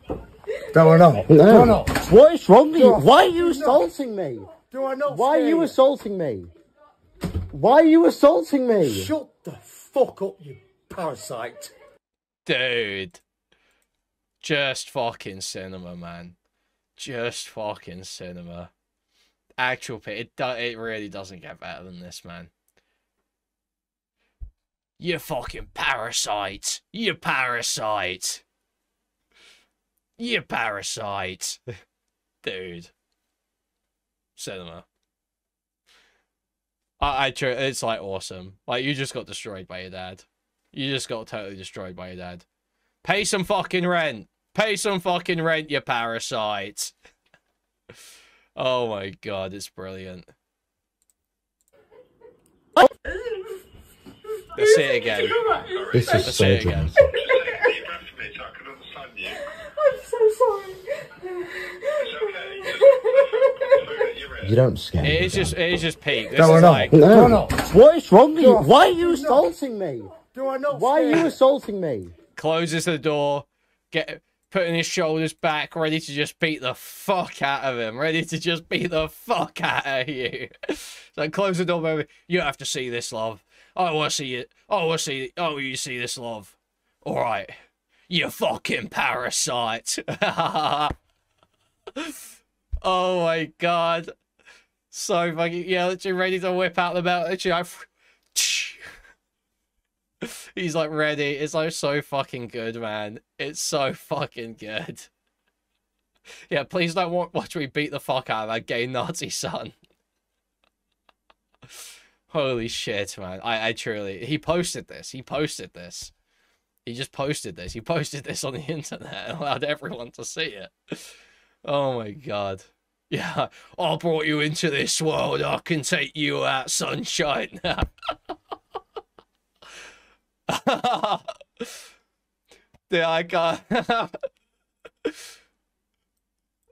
Do I not? No. What is wrong with you? Why are you assaulting me? Do I not? Why are you assaulting me? Why are you assaulting me? Shut the fuck up, you parasite. Dude. Just fucking cinema, man. Just fucking cinema. Actual pit. It really doesn't get better than this, man. You fucking parasite. You parasite. You parasite. Dude. Cinema. It's like awesome. Like, you just got destroyed by your dad. You just got totally destroyed by your dad. Pay some fucking rent. Pay some fucking rent, you parasite. Oh my god, it's brilliant. Let's see it again. This is so again. I'm so sorry. You don't scare me. It is just peak. This No, is like... No. What is wrong with you? Why are you assaulting me? Do I not? Why are you assaulting me? Closes the door, putting his shoulders back, ready to just beat the fuck out of him. Ready to just beat the fuck out of you. So close the door, baby. You have to see this, love. I want to see it. I want to see it. Oh, you see this, love. All right. You fucking parasite. Oh my god. So fucking, yeah, literally ready to whip out the belt. Literally, he's like ready. It's like so fucking good, man. It's so fucking good. Yeah, please don't watch me beat the fuck out of that gay Nazi son. Holy shit, man. I truly... He posted this. He posted this. He just posted this. He posted this on the internet and allowed everyone to see it. Oh my god. Yeah, I brought you into this world. I can take you out, sunshine. Yeah, I can't.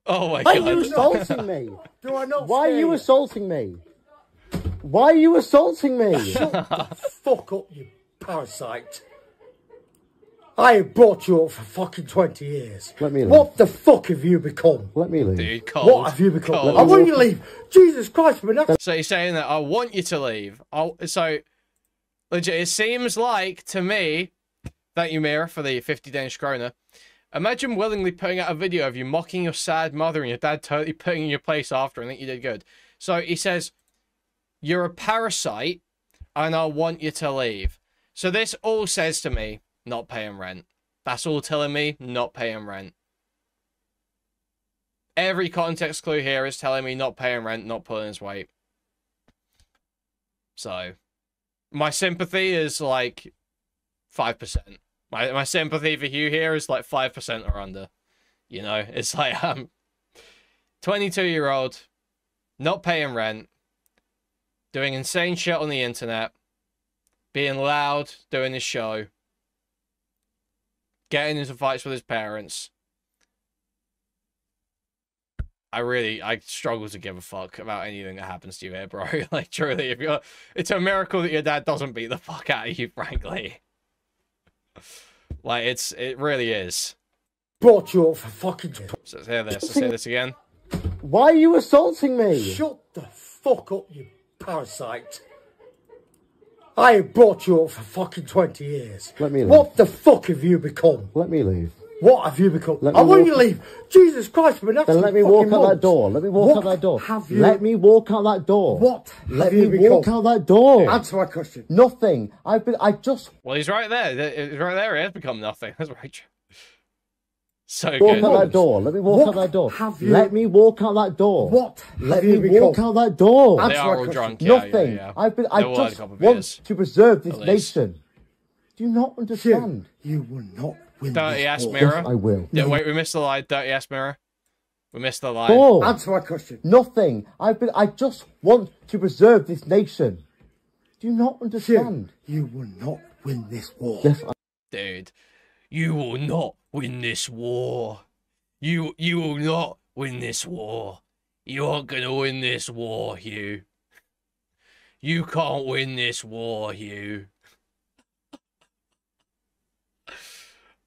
Oh my god. Why are you assaulting me? Do I not? Why are you assaulting me? Why are you assaulting me? Shut the fuck up, you parasite. I have brought you up for fucking 20 years. Let me leave. What the fuck have you become? Let me leave. Dude, cold. What have you become? I want you to leave. Jesus Christ, man. So he's saying that I want you to leave. So, legit, it seems like, to me, thank you, Mira, for the 50 Danish kroner. Imagine willingly putting out a video of you mocking your sad mother and your dad totally putting in your place after and think you did good. So he says, you're a parasite and I want you to leave. So this all says to me, not paying rent. That's all telling me, not paying rent. Every context clue here is telling me not paying rent, not pulling his weight. So, my sympathy is like 5%. My sympathy for Hugh here is like 5% or under. You know, it's like 22-year-old, not paying rent, doing insane shit on the internet, being loud, doing his show, getting into fights with his parents. I struggle to give a fuck about anything that happens to you here, bro. Like, truly, it's a miracle that your dad doesn't beat the fuck out of you, frankly. Like, it really is. Brought you up for fucking... So let's hear this. Let's hear this again. Why are you assaulting me? Shut the fuck up, you parasite. I have brought you up for fucking 20 years. Let me leave. What the fuck have you become? Let me leave. What have you become? I want you to leave. Jesus Christ, man. Then let me walk out that door. Let me walk out that door. Let me walk out that door. What? Let me walk out that door. Answer my question. Nothing. Well, he's right there. He's right there. He has become nothing. That's right. So walk good. out that door. Let me walk out that door. Let me walk out that door. What? Let me walk out that door. They are all drunk. Yeah, Nothing. Yeah. I just want to preserve this nation. Do you not understand? You will not win. Dirty ass mirror. Yes, I will. Yeah, wait, we missed the line. Dirty ass mirror. We missed the line. Oh. Answer my question. Nothing. I just want to preserve this nation. Do you not understand? You will not win this war. Yes, Dude. You will not win this war. You will not win this war. You aren't gonna win this war, Hugh. You can't win this war, Hugh.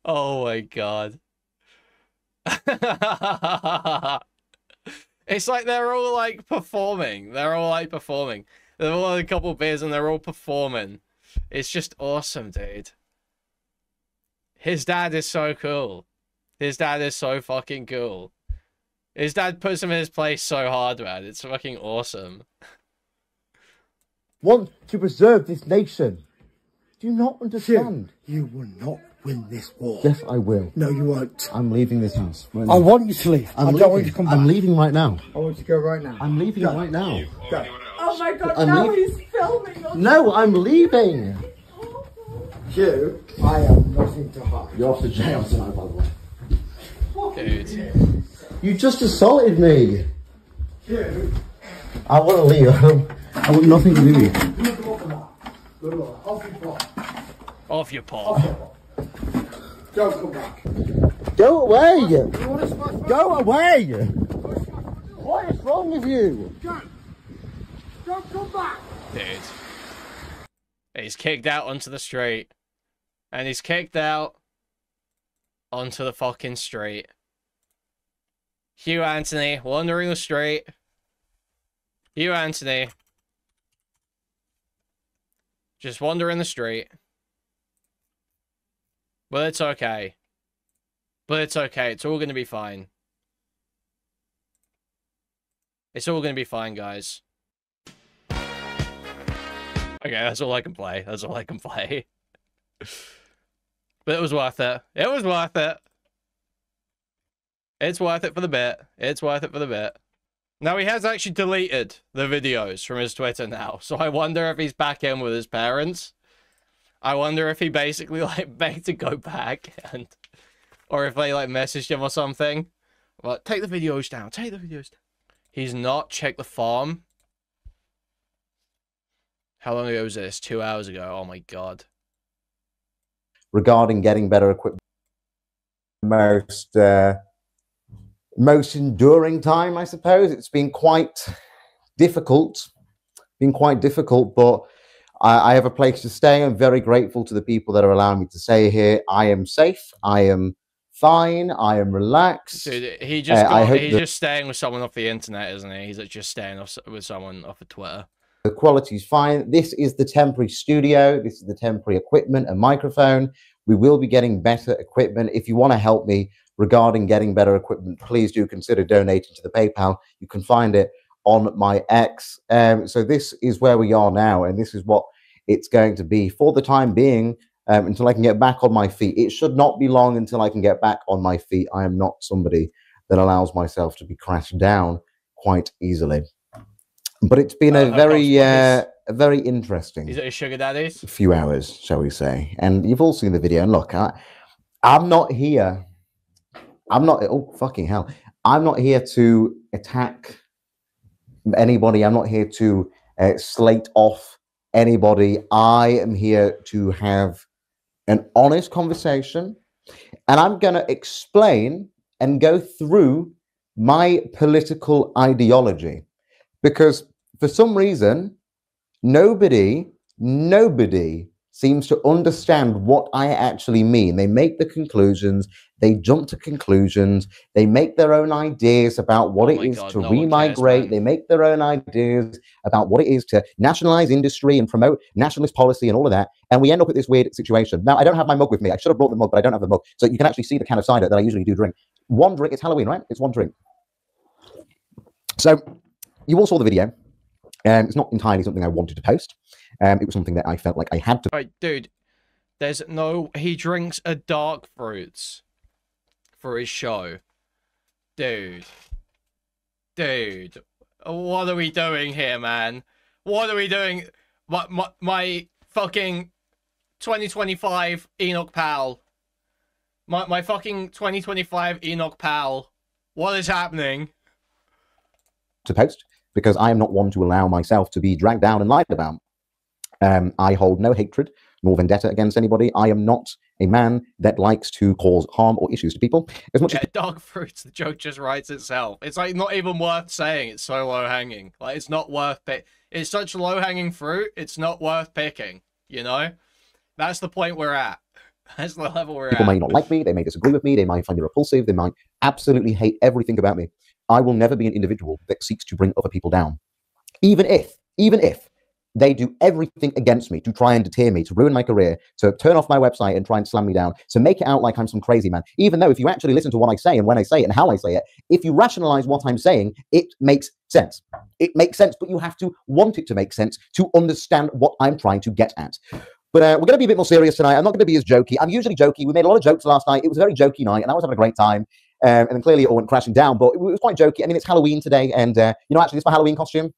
Oh my god. It's like they're all like performing. They're all like performing. They've all had a couple of beers and they're all performing. It's just awesome, dude. His dad is so cool. His dad is so fucking cool. His dad puts him in his place so hard, man. It's fucking awesome. Want to preserve this nation. Do you not understand? You will not win this war. Yes, I will. No, you won't. I'm leaving this house. Right I want you to leave. I don't want you to come back. I'm leaving right now. I want you to go right now. I'm leaving right now. Go. Oh my god, I'm now leaving. he's filming us. No, I'm leaving. Hugh, I have nothing to hide. You're off to jail tonight, by the way. Dude. You just assaulted me. Hugh. I want to leave. I want nothing to do with you. Off your paw. Don't come back. Go away. Go away. What is wrong with you? Don't come back. Dude. He's kicked out onto the street. And he's kicked out onto the fucking street. Hugh Anthony wandering the street. Hugh Anthony. Just wandering the street. But it's okay. But it's okay. It's all going to be fine. It's all going to be fine, guys. Okay, that's all I can play. That's all I can play. But it was worth it. It was worth it. It's worth it for the bit. It's worth it for the bit. Now, he has actually deleted the videos from his Twitter now. So I wonder if he's back in with his parents. I wonder if he basically, like, begged to go back. And, or if they, like, messaged him or something. But take the videos down. Take the videos down. He's not checked the farm. How long ago was this? 2 hours ago. Oh, my God. Regarding getting better equipment, most enduring time, I suppose. It's been quite difficult. But I have a place to stay. I'm very grateful to the people that are allowing me to stay here. I am safe. I am fine. I am relaxed. Dude, he's just staying with someone off the internet, isn't he? He's just staying with someone off of Twitter. The quality's fine. This is the temporary studio. This is the temporary equipment and microphone. We will be getting better equipment. If you want to help me regarding getting better equipment, please do consider donating to the PayPal. You can find it on my X. So this is where we are now, and this is what it's going to be for the time being, until I can get back on my feet. It should not be long until I can get back on my feet. I am not somebody that allows myself to be crashed down quite easily. But it's been a very interesting Is it a sugar daddies? few hours, shall we say. And you've all seen the video. And look, I'm not here. Oh, fucking hell. I'm not here to attack anybody. I'm not here to slate off anybody. I am here to have an honest conversation. And I'm going to explain and go through my political ideology. Because for some reason, nobody seems to understand what I actually mean. They make the conclusions, they jump to conclusions, they make their own ideas about what it is to remigrate, they make their own ideas about what it is to nationalize industry and promote nationalist policy and all of that, and we end up with this weird situation. Now, I don't have my mug with me. I should have brought the mug, but I don't have the mug. So you can actually see the can of cider that I usually do drink. One drink, it's Halloween, right? It's one drink. So you all saw the video. It's not entirely something I wanted to post. It was something that I felt like I had to. Right, dude. There's no... He drinks a dark fruits for his show. Dude. Dude. What are we doing here, man? What are we doing? My fucking 2025 Enoch pal. My fucking 2025 Enoch pal. What is happening? To post, because I am not one to allow myself to be dragged down and lied about. I hold no hatred nor vendetta against anybody. I am not a man that likes to cause harm or issues to people. As much as dog fruits, the joke just writes itself. It's like not even worth saying. It's so low hanging. Like it's not worth pick. It's such low hanging fruit. It's not worth picking. You know, that's the point we're at. That's the level we're people at. may not like me, they may disagree with me, they might find me repulsive, they might absolutely hate everything about me. I will never be an individual that seeks to bring other people down. Even if they do everything against me to try and deter me, to ruin my career, to turn off my website and try and slam me down, to make it out like I'm some crazy man. Even though if you actually listen to what I say and when I say it and how I say it, if you rationalize what I'm saying, it makes sense. It makes sense, but you have to want it to make sense to understand what I'm trying to get at. But we're going to be a bit more serious tonight. I'm not going to be as jokey. I'm usually jokey. We made a lot of jokes last night. It was a very jokey night, and I was having a great time. And then clearly it all went crashing down, but it was quite jokey. I mean, it's Halloween today, and actually, this is my Halloween costume.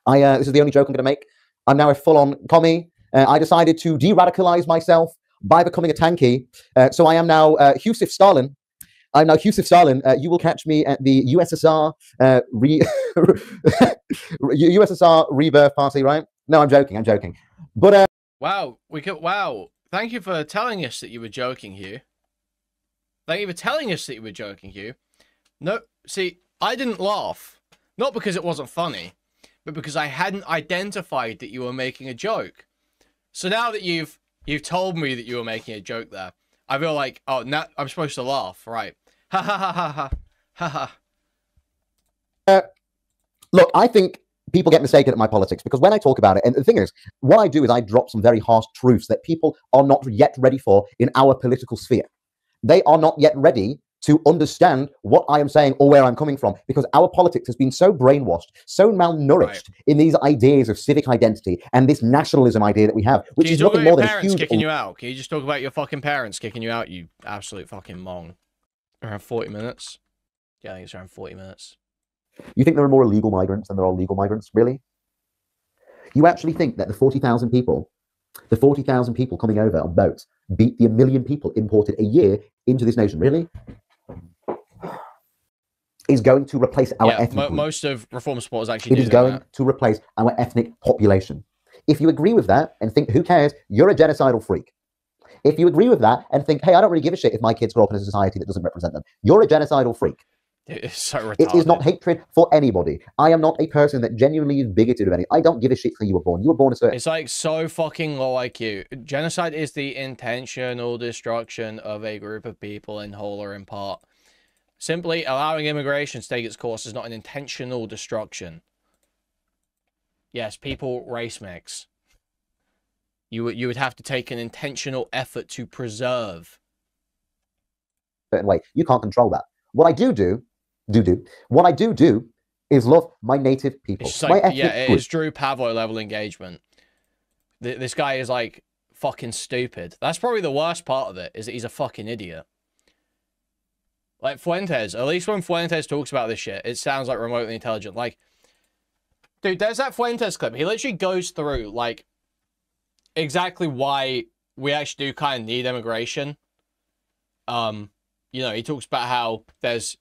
This is the only joke I'm going to make. I'm now a full-on commie. I decided to de-radicalize myself by becoming a tanky. So I am now Yusuf Stalin. I'm now Yusuf Stalin. You will catch me at the USSR USSR rebirth party, right? No, I'm joking. But wow, thank you for telling us that you were joking, Hugh. Thank you for telling us that you were joking, Hugh. No, see, I didn't laugh. Not because it wasn't funny, but because I hadn't identified that you were making a joke. So now that you've told me that you were making a joke there, I feel like, oh, now I'm supposed to laugh, right? Ha ha ha ha ha ha ha. Look, I think people get mistaken at my politics because when I talk about it, and the thing is, what I do is I drop some very harsh truths that people are not yet ready for in our political sphere. They are not yet ready to understand what I am saying or where I'm coming from because our politics has been so brainwashed, so malnourished in these ideas of civic identity and this nationalism idea that we have, which is nothing more than a huge... kicking you out? Can you just talk about your fucking parents kicking you out, you absolute fucking mong? Around 40 minutes? Yeah, I think it's around 40 minutes. You think there are more illegal migrants than there are legal migrants? Really? You actually think that the 40,000 people coming over on boats beat the 1 million people imported a year into this nation? Really? Is going to replace our ethnic... most of reform supporters actually do It is going to replace our ethnic population. If you agree with that and think, who cares? You're a genocidal freak. If you agree with that and think, hey, I don't really give a shit if my kids grow up in a society that doesn't represent them, you're a genocidal freak. It's so retarded. It is not hatred for anybody. I am not a person that genuinely is bigoted of any. I don't give a shit how you were born. You were born a certain... It's like so fucking low IQ. Genocide is the intentional destruction of a group of people in whole or in part. Simply allowing immigration to take its course is not an intentional destruction. Yes, people race mix. You would have to take an intentional effort to preserve. Certain way. You can't control that. What I do is love my native people. It's like, it is Drew Pavlo level engagement. This guy is like fucking stupid. That's probably the worst part of it, is that he's a fucking idiot. Like Fuentes, at least when Fuentes talks about this shit, it sounds like remotely intelligent. Like, dude, there's that Fuentes clip. He literally goes through, like, exactly why we actually do kind of need immigration. You know, he talks about how there's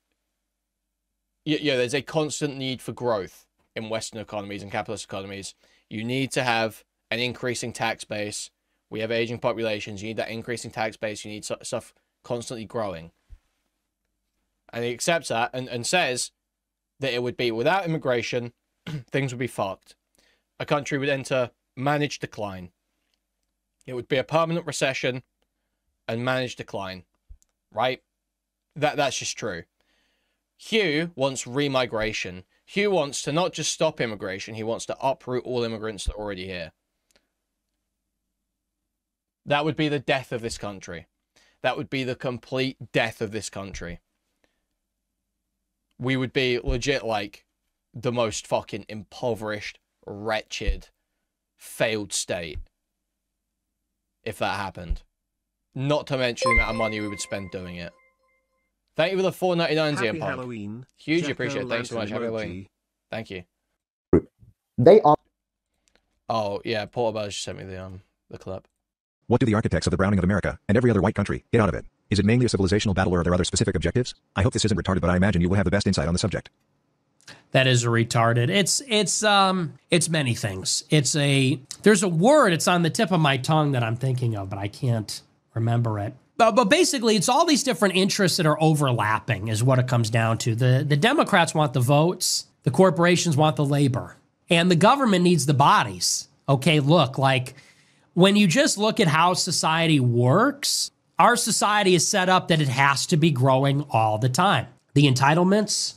a constant need for growth in Western economies and capitalist economies. You need to have an increasing tax base. We have aging populations. You need that increasing tax base. You need stuff constantly growing. And he accepts that and says that it would be, without immigration, things would be fucked. A country would enter managed decline. It would be a permanent recession and managed decline. Right? That's just true. Hugh wants remigration. Hugh wants to not just stop immigration, he wants to uproot all immigrants that are already here. That would be the death of this country. That would be the complete death of this country. We would be legit like the most fucking impoverished, wretched, failed state if that happened. Not to mention the amount of money we would spend doing it. Thank you for the $4.99 Happy Halloween. Hugely appreciate it. Thanks so much. Happy Halloween. Thank you. They are... Oh, yeah. Portobello just sent me the clip. What do the architects of the browning of America, and every other white country, get out of it? Is it mainly a civilizational battle or are there other specific objectives? I hope this isn't retarded, but I imagine you will have the best insight on the subject. That is retarded. It's many things. There's a word, it's on the tip of my tongue that I'm thinking of, but I can't remember it. But basically, it's all these different interests that are overlapping is what it comes down to. The Democrats want the votes, the corporations want the labor, and the government needs the bodies. Okay, look, like when you just look at how society works, our society is set up that it has to be growing all the time. The entitlements,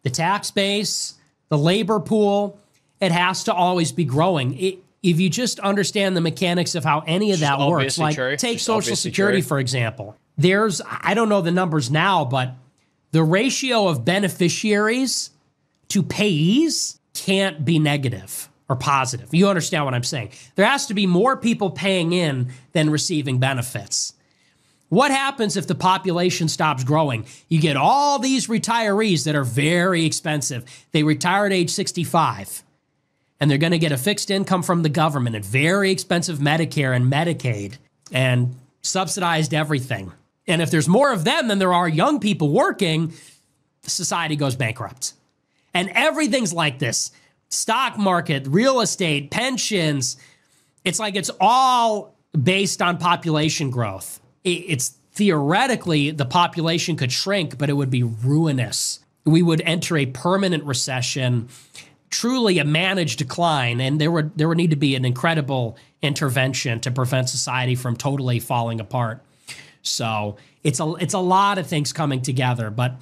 the tax base, the labor pool, it has to always be growing. If you just understand the mechanics of how any of that works, like take Social Security, for example. I don't know the numbers now, but the ratio of beneficiaries to payees can't be negative or positive. You understand what I'm saying? There has to be more people paying in than receiving benefits. What happens if the population stops growing? You get all these retirees that are very expensive. They retire at age 65, and they're going to get a fixed income from the government and very expensive Medicare and Medicaid and subsidized everything. And if there's more of them than there are young people working, society goes bankrupt. And everything's like this. Stock market, real estate, pensions. It's like it's all based on population growth. It's theoretically the population could shrink, but it would be ruinous. We would enter a permanent recession, truly a managed decline, and there would need to be an incredible intervention to prevent society from totally falling apart. So it's a lot of things coming together, but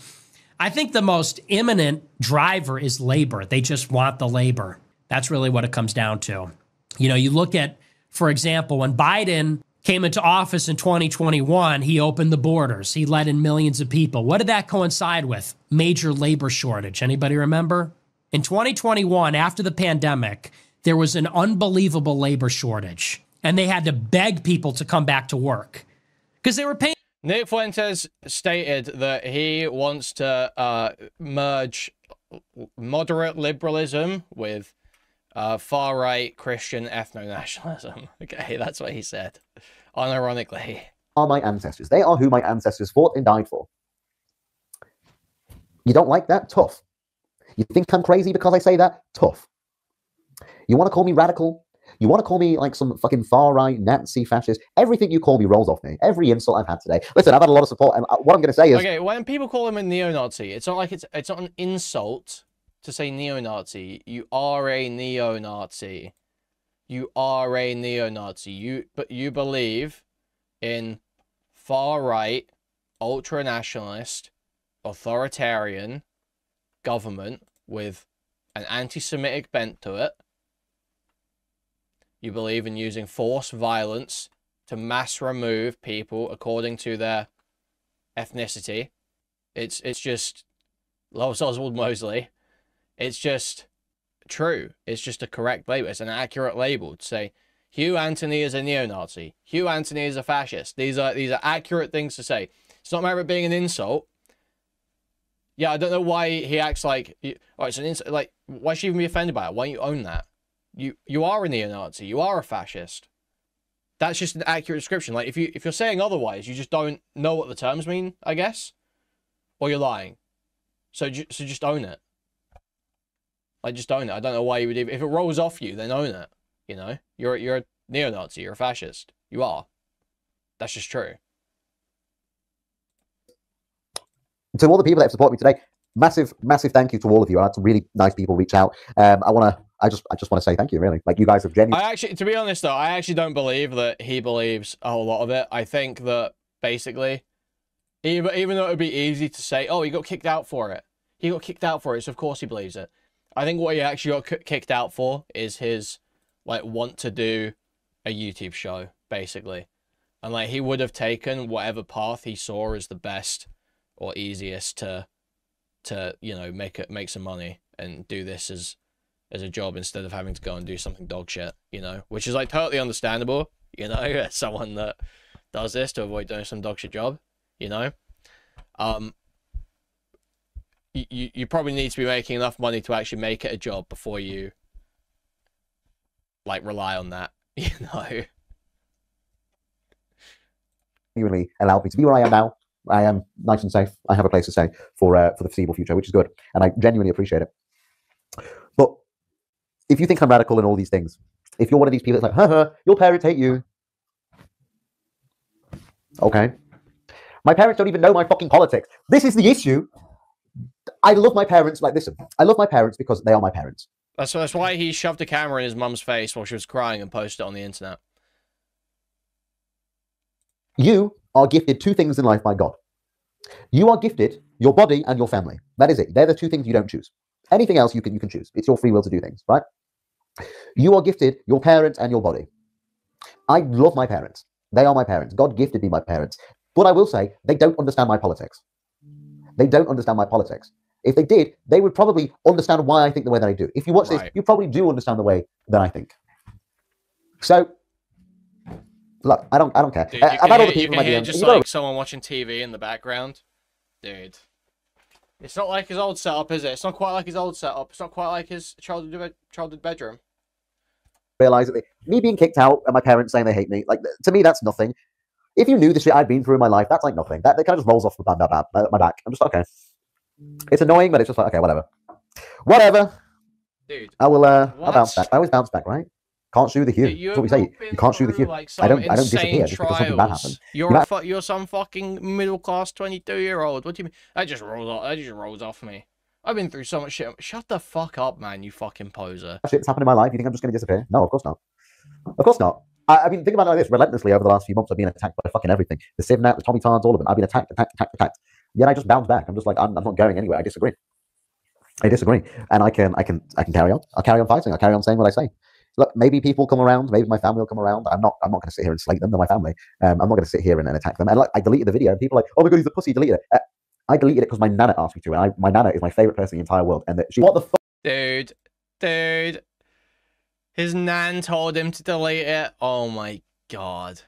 I think the most imminent driver is labor. They just want the labor. That's really what it comes down to. You know, you look at, for example, when Biden came into office in 2021, he opened the borders. He let in millions of people. What did that coincide with? Major labor shortage. Anybody remember? In 2021, after the pandemic, there was an unbelievable labor shortage, and they had to beg people to come back to work because they were paying. Nick Fuentes stated that he wants to merge moderate liberalism with far-right Christian ethno-nationalism. Okay, that's what he said, unironically. Are my ancestors. They are who my ancestors fought and died for. You don't like that? Tough. You think I'm crazy because I say that? Tough. You want to call me radical? You want to call me like some fucking far-right Nazi fascist? Everything you call me rolls off me. Every insult I've had today. Listen, I've had a lot of support, and what I'm going to say is... Okay, when people call him a neo-Nazi, it's not like it's not an insult to say neo-Nazi. You are a neo-Nazi. You are a neo-Nazi. But you believe in far-right, ultra-nationalist, authoritarian government with an anti-Semitic bent to it. You believe in using force, violence to mass remove people according to their ethnicity. It's just Lois Oswald Mosley. It's just true. It's just a correct label. It's an accurate label to say Hugh Anthony is a neo-Nazi. Hugh Anthony is a fascist. These are accurate things to say. It's not a matter of being an insult. Yeah, I don't know why he acts like... Oh, it's an insult. Like, why should you even be offended by it? Why don't you own that? You are a neo-Nazi. You are a fascist. That's just an accurate description. Like, if you're saying otherwise, you just don't know what the terms mean, I guess, or you're lying. So just own it. Like, just own it. I don't know why you would. If it rolls off you, then own it. You know, you're a neo-Nazi. You're a fascist. You are. That's just true. To all the people that have supported me today, massive thank you to all of you. I had some really nice people reach out. I just want to say thank you, really. Like, you guys have genuinely... To be honest though, I actually don't believe that he believes a whole lot of it. I think that basically, even though it would be easy to say, oh, he got kicked out for it. He got kicked out for it, so of course he believes it. I think what he actually got kicked out for is his, like, want to do a YouTube show, basically. And, like, he would have taken whatever path he saw as the best or easiest to you know, make some money and do this as a job instead of having to go and do something dog shit, you know, which is like totally understandable, you know, as someone that does this to avoid doing some dog shit job, you know. You probably need to be making enough money to actually make it a job before you like rely on that, you know. Genuinely allowed me to be where I am now. I am nice and safe. I have a place to stay for the foreseeable future, which is good, and I genuinely appreciate it. But if you think I'm radical and all these things, if you're one of these people that's like, haha, your parents hate you. Okay. My parents don't even know my fucking politics. This is the issue. I love my parents. Like, listen, I love my parents because they are my parents. That's why he shoved a camera in his mum's face while she was crying and posted it on the internet. You are gifted two things in life by God. You are gifted your body and your family. That is it. They're the two things you don't choose. Anything else you can choose. It's your free will to do things, right? You are gifted your parents and your body. I love my parents. They are my parents. God gifted me my parents. But I will say, they don't understand my politics. They don't understand my politics. If they did, they would probably understand why I think the way that I do. If you watch this, you probably do understand the way that I think. So, look, I don't care. Dude, you can hear just like someone watching TV in the background. Dude. It's not like his old setup, is it? It's not quite like his old setup. It's not quite like his childhood bedroom. Realize that me being kicked out and my parents saying they hate me, like, to me, that's nothing. If you knew the shit I'd been through in my life, that's like nothing. That kind of just rolls off my back. I'm just, okay. It's annoying, but it's just like, okay, whatever. Whatever. Dude. I will, I'll bounce back. I always bounce back, right? Can't shoot the Hugh. That's what we say. You can't shoot the Hugh. Like, I don't disappear just because something bad happens. You're some fucking middle class 22-year-old. What do you mean? That just rolls off me. I've been through so much shit. Shut the fuck up, man, you fucking poser. Shit's happened in my life. You think I'm just going to disappear? No, of course not. Of course not. I mean, think about it like this. Relentlessly over the last few months, I've been attacked by fucking everything. The Civnet, the Tommy Tarns, all of them. I've been attacked. Yet I just bounce back. I'm just like, I'm not going anywhere. I disagree. And I can carry on. I'll carry on fighting. I'll carry on saying what I say. Look, maybe people come around. Maybe my family will come around. I'm not going to sit here and slate them. They're my family. I'm not going to sit here and attack them. And like, I deleted the video, and people are like, oh my god, he's a pussy. Deleted it. I deleted it because my nana asked me to, and my nana is my favorite person in the entire world. And what the fuck? Dude. His nan told him to delete it. Oh my god.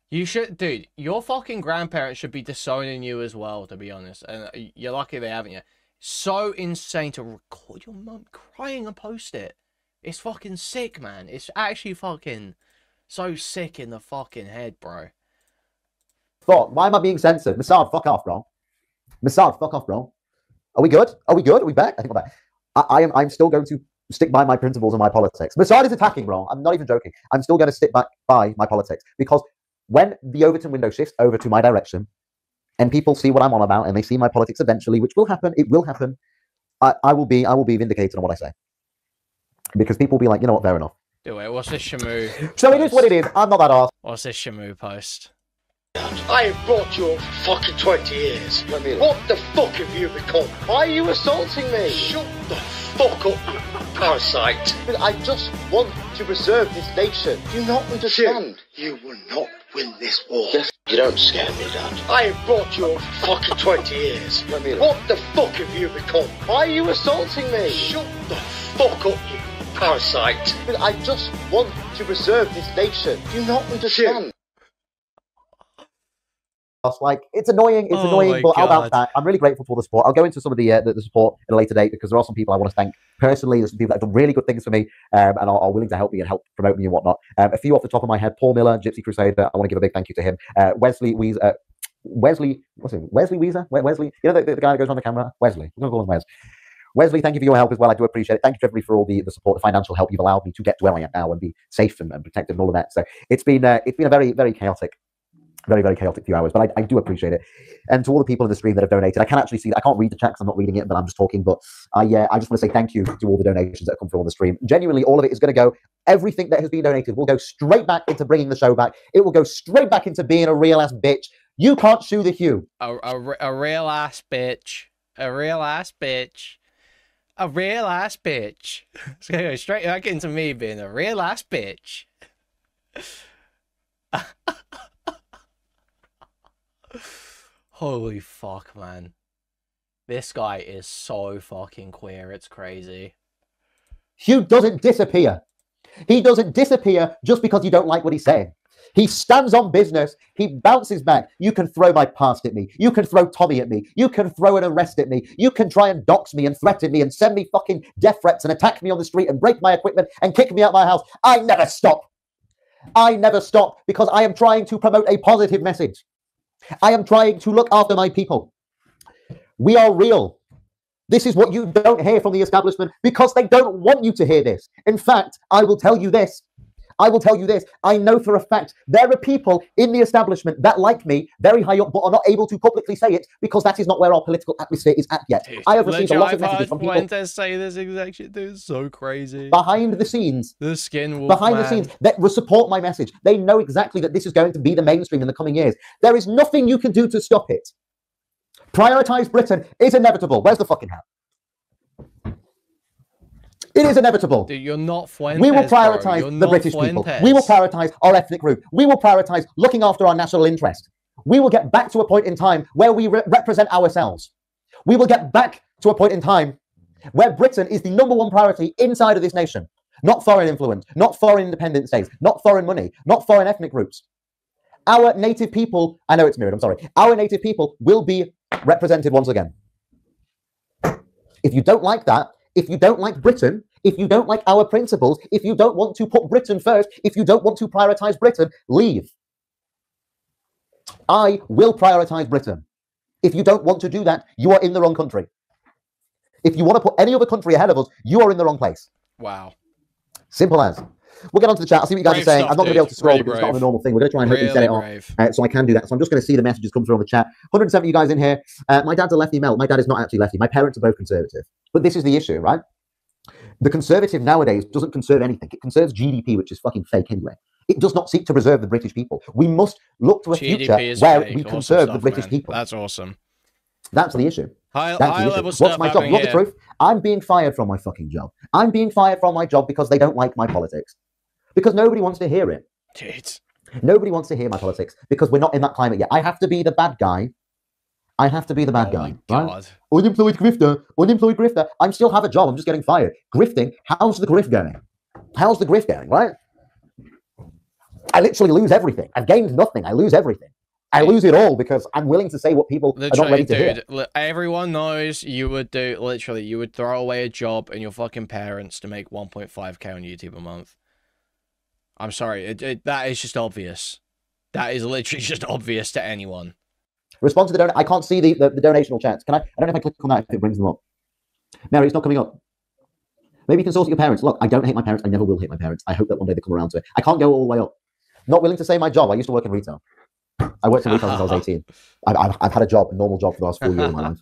You should, dude, your fucking grandparents should be disowning you as well, to be honest. And you're lucky they haven't yet. So insane to record your mum crying and post it. It's fucking sick, man. It's actually fucking so sick in the fucking head, bro. Fuck, why am I being censored? Massad, fuck off, bro. Massad, fuck off, bro. Are we good? Are we back? I think we're back. I'm still going to stick by my principles and my politics. Massad is attacking, bro. I'm not even joking. I'm still going to stick back by my politics because when the Overton window shifts over to my direction and people see what I'm on about and they see my politics eventually, which will happen, it will happen, I will be vindicated on what I say. Because people will be like, you know what, fair enough. Wait, what's this Shamu? So it is what it is. I'm not that arse. What's this Shamu post? I have brought you up for fucking 20 years. What the fuck have you become? Why are you assaulting me? Shut the fuck up, you parasite. I just want to preserve this nation. Do you not understand? You will not win this war. You don't scare me, Dad. I have brought you up for fucking 20 years. What the fuck have you become? Why are you assaulting me? Shut the fuck up, you parasite. I just want to preserve this nation. Do you not understand? Like, it's annoying, but I'll bounce back. I'm really grateful for the support. I'll go into some of the support at a later date because there are some people I want to thank personally. There's some people that have done really good things for me and are willing to help me and help promote me and whatnot. A few off the top of my head: Paul Miller, Gypsy Crusader. I want to give a big thank you to him. Wesley Weezer. Wesley Weezer? Wesley? You know the guy that goes on the camera? Wesley. I'm going to call him Wes. Wesley, thank you for your help as well. I do appreciate it. Thank you to everybody for all the support, the financial help you've allowed me to get to where I am now and be safe and protected and all of that. So it's been a very, very chaotic. Very, very chaotic few hours, but I do appreciate it. And to all the people in the stream that have donated, I can actually see that. I can't read the chat because I'm not reading it, but I'm just talking. But I just want to say thank you to all the donations that have come through on the stream. Genuinely, all of it is going to go, everything that has been donated will go straight back into bringing the show back. It will go straight back into being a real-ass bitch. You can't shoe the Hugh. A real-ass bitch. A real-ass bitch. A real-ass bitch. It's going to go straight back into me being a real-ass bitch. Holy fuck, man. This guy is so fucking queer, it's crazy. Hugh doesn't disappear. He doesn't disappear just because you don't like what he's saying. He stands on business. He bounces back. You can throw my past at me. You can throw Tommy at me. You can throw an arrest at me. You can try and dox me and threaten me and send me fucking death threats and attack me on the street and break my equipment and kick me out my house. I never stop. I never stop because I am trying to promote a positive message. I am trying to look after my people. We are real. This is what you don't hear from the establishment because they don't want you to hear this. In fact, I will tell you this. I know for a fact there are people in the establishment that like me very high up but are not able to publicly say it because that is not where our political atmosphere is at yet. Dude, I have received a lot of messages from people. Fuentes say this exact shit, dude. It's so crazy. Behind the scenes. The skin wolf Behind the scenes that will support my message. They know exactly that this is going to be the mainstream in the coming years. There is nothing you can do to stop it. Prioritize Britain is inevitable. Where's the fucking hat? It is inevitable. Dude, you're not Fuentes. We will prioritize the British people. We will prioritize our ethnic group. We will prioritize looking after our national interest. We will get back to a point in time where we represent ourselves. We will get back to a point in time where Britain is the #1 priority inside of this nation. Not foreign influence, not foreign independent states, not foreign money, not foreign ethnic groups. Our native people, I know it's mirrored, I'm sorry. Our native people will be represented once again. If you don't like that, if you don't like Britain, if you don't like our principles, if you don't want to put Britain first, if you don't want to prioritize Britain, leave. I will prioritize Britain. If you don't want to do that, you are in the wrong country. If you want to put any other country ahead of us, you are in the wrong place. Wow. Simple as. We'll get on to the chat. I'll see what you guys are saying. I'm not going to be able to scroll because it's not on the normal thing. We're going to try and hopefully set it off. So I can do that. So I'm just going to see the messages come through on the chat. 170 you guys in here. My dad's a lefty male. My dad is not actually lefty. My parents are both conservative. But this is the issue, right? The conservative nowadays doesn't conserve anything. It conserves GDP, which is fucking fake anyway. It does not seek to preserve the British people. We must look to a future where we conserve the British people. That's awesome. That's the issue. High level What's stuff. my job? You want the truth? I'm being fired from my fucking job. I'm being fired from my job because they don't like my politics. Because nobody wants to hear it. Dude. Nobody wants to hear my politics because we're not in that climate yet. I have to be the bad guy. I have to be the bad guy. Right? Unemployed grifter. Unemployed grifter. I still have a job. I'm just getting fired. Grifting. How's the grift going? How's the grift going, right? I literally lose everything. I've gained nothing. I lose everything. I lose it all because I'm willing to say what people are not ready to hear. Everyone knows you would do, literally, you would throw away a job and your fucking parents to make 1.5k on YouTube a month. I'm sorry, that is just obvious. That is literally just obvious to anyone. Respond to the donation. I can't see the donational chats. Can I? I don't know if I click on that if it brings them up. Mary, it's not coming up. Maybe you can consult your parents. Look, I don't hate my parents. I never will hate my parents. I hope that one day they come around to it. I can't go all the way up. Not willing to say my job. I used to work in retail. I worked in retail since I was 18. I've had a job, a normal job for the last 4 years of my life.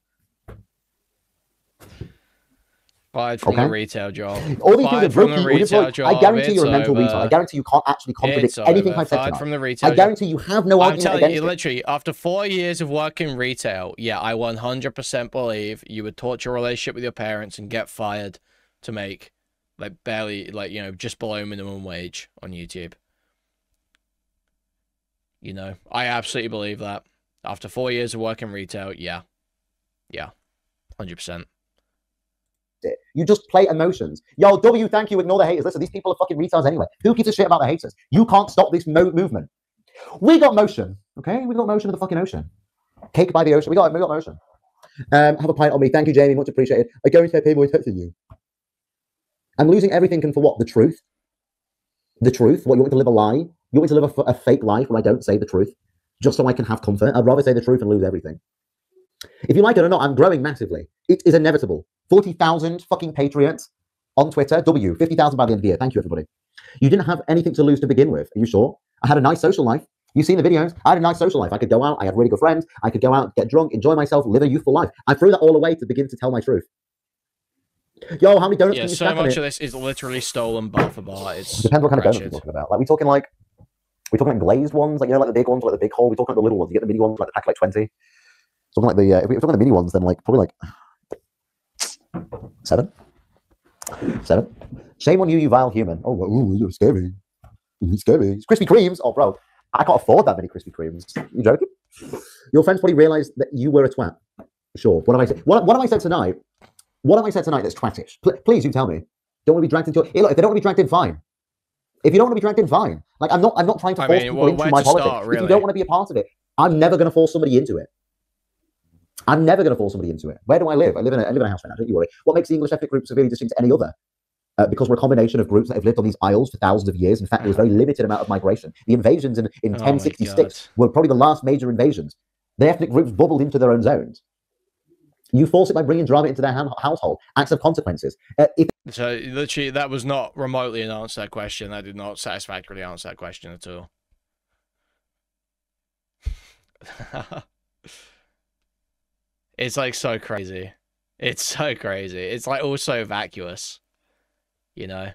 Fired from the retail job. All these things are rookie. I guarantee you're a mental retard. I guarantee you can't actually contradict anything I've said tonight. From the retail I guarantee you have no argument I'm telling you, against it. literally, after 4 years of working retail, yeah, I 100% believe you would torture a relationship with your parents and get fired to make, like, barely, like, you know, just below minimum wage on YouTube. You know, I absolutely believe that. After 4 years of working retail, yeah. Yeah. 100%. You just play emotions. Yo, W, thank you. Ignore the haters. Listen, these people are fucking retards anyway. Who gives a shit about the haters? You can't stop this movement. We got motion, okay? We got motion of the fucking ocean. Cake by the ocean. We got motion. Have a pint on me. Thank you, Jamie. Much appreciated. I guarantee I pay more attention to you. I'm losing everything and for what? The truth? The truth? What, you want me to live a lie? You want me to live a fake life where I don't say the truth? Just so I can have comfort? I'd rather say the truth and lose everything. If you like it or not, I'm growing massively. It is inevitable. 40,000 fucking patriots on Twitter. 50,000 by the end of the year. Thank you, everybody. You didn't have anything to lose to begin with. Are you sure? I had a nice social life. You've seen the videos. I had a nice social life. I could go out. I had really good friends. I could go out, get drunk, enjoy myself, live a youthful life. I threw that all away to begin to tell my truth. Yo, how many donuts can you stack on it? So much of this is literally stolen bar for bar. It's depends what kind of donuts we're talking about. Like, we're talking like glazed ones, like, you know, like the big ones, like the big hole. We're talking like the little ones. You get the mini ones, like the pack like 20. Something like the if we're talking the mini ones, then like probably like 7. Shame on you, you vile human. Oh, ooh, you're scary. You're scary. It's Krispy Kremes. Oh, bro, I can't afford that many Krispy Kremes. You joking? Your friends probably realised that you were a twat. Sure. What have I said? What have I said tonight? What have I said tonight that's twattish? Please, you tell me. Don't want to be dragged into it. Hey, look, if they don't want to be dragged in, fine. If you don't want to be dragged in, fine. Like, I'm not trying to force people into my politics. Really? If you don't want to be a part of it, I'm never going to force somebody into it. I'm never going to force somebody into it. Where do I live? I live in a house right now, don't you worry. What makes the English ethnic group severely distinct to any other? Because we're a combination of groups that have lived on these isles for thousands of years. In fact, there was a very limited amount of migration. The invasions in 1066 were probably the last major invasions. The ethnic groups bubbled into their own zones. You force it by bringing drama into their household. Acts of consequences. So literally, that was not remotely an answer to that question. That did not satisfactorily answer that question at all. It's like so crazy. It's so crazy. It's like also vacuous. You know?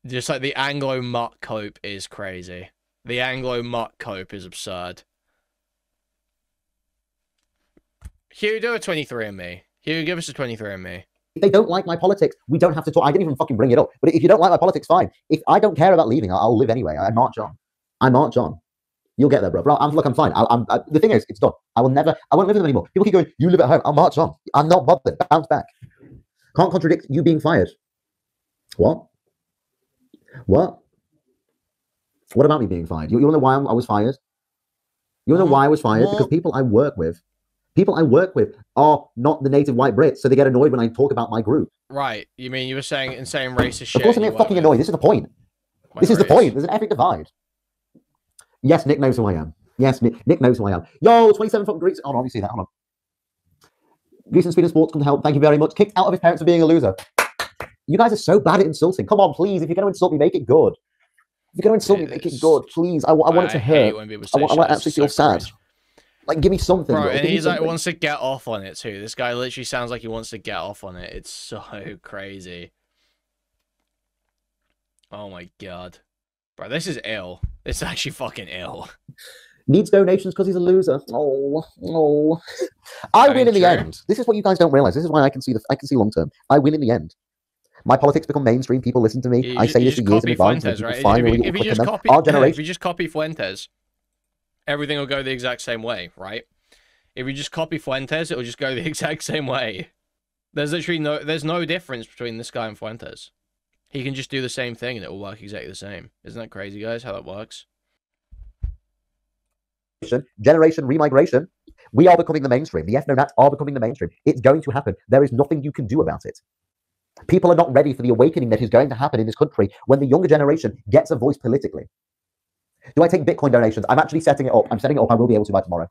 Just like the Anglo mutt cope is crazy. The Anglo mutt cope is absurd. Hugh, do a 23andMe. Hugh, give us a 23andMe. If they don't like my politics, we don't have to talk. I didn't even fucking bring it up. But if you don't like my politics, fine. If I don't care about leaving, I'll live anyway. I march on. I march on. You'll get there, bro. Look, I'm fine. The thing is, it's done. I won't live with them anymore. People keep going, you live at home. I'll march on. I'm not bothered. Bounce back. Can't contradict you being fired. What? What? What about me being fired? You want to know why I was fired? You want to know why I was fired? Because people I work with are not the native white Brits, so they get annoyed when I talk about my group. Right. You mean you were saying insane racist shit? Of course I'm fucking annoyed. This is the point. This is the point. There's an epic divide. Yes, Nick knows who I am. Yes, Nick knows who I am. Yo, 27 fucking Greeks. Hold on, let me see that. Hold on. Greece and Sweden Sports come to help. Thank you very much. Kicked out of his parents for being a loser. You guys are so bad at insulting. Come on, please. If you're going to insult me, make it good. If you're going to insult me, make it good. Please. I want it to hurt. I want to actually feel sad. Like, give me something. Bro, and he's like, wants to get off on it too. This guy literally sounds like he wants to get off on it. It's so crazy. Oh my god. Bro, this is ill. It's actually fucking ill. Needs donations because he's a loser. Oh. I win in the end. This is what you guys don't realize. This is why I can see long term. I win in the end. My politics become mainstream. People listen to me. I say this for years in advance. Fuentes, right? If you just copy Fuentes, everything will go the exact same way, right? If you just copy Fuentes, it will just go the exact same way. There's literally no difference between this guy and Fuentes. He can just do the same thing and it will work exactly the same. Isn't that crazy, guys, how that works? Generation remigration. We are becoming the mainstream. The ethno-nats are becoming the mainstream. It's going to happen. There is nothing you can do about it. People are not ready for the awakening that is going to happen in this country when the younger generation gets a voice politically. Do I take Bitcoin donations? I'm actually setting it up. I'm setting it up. I will be able to by tomorrow.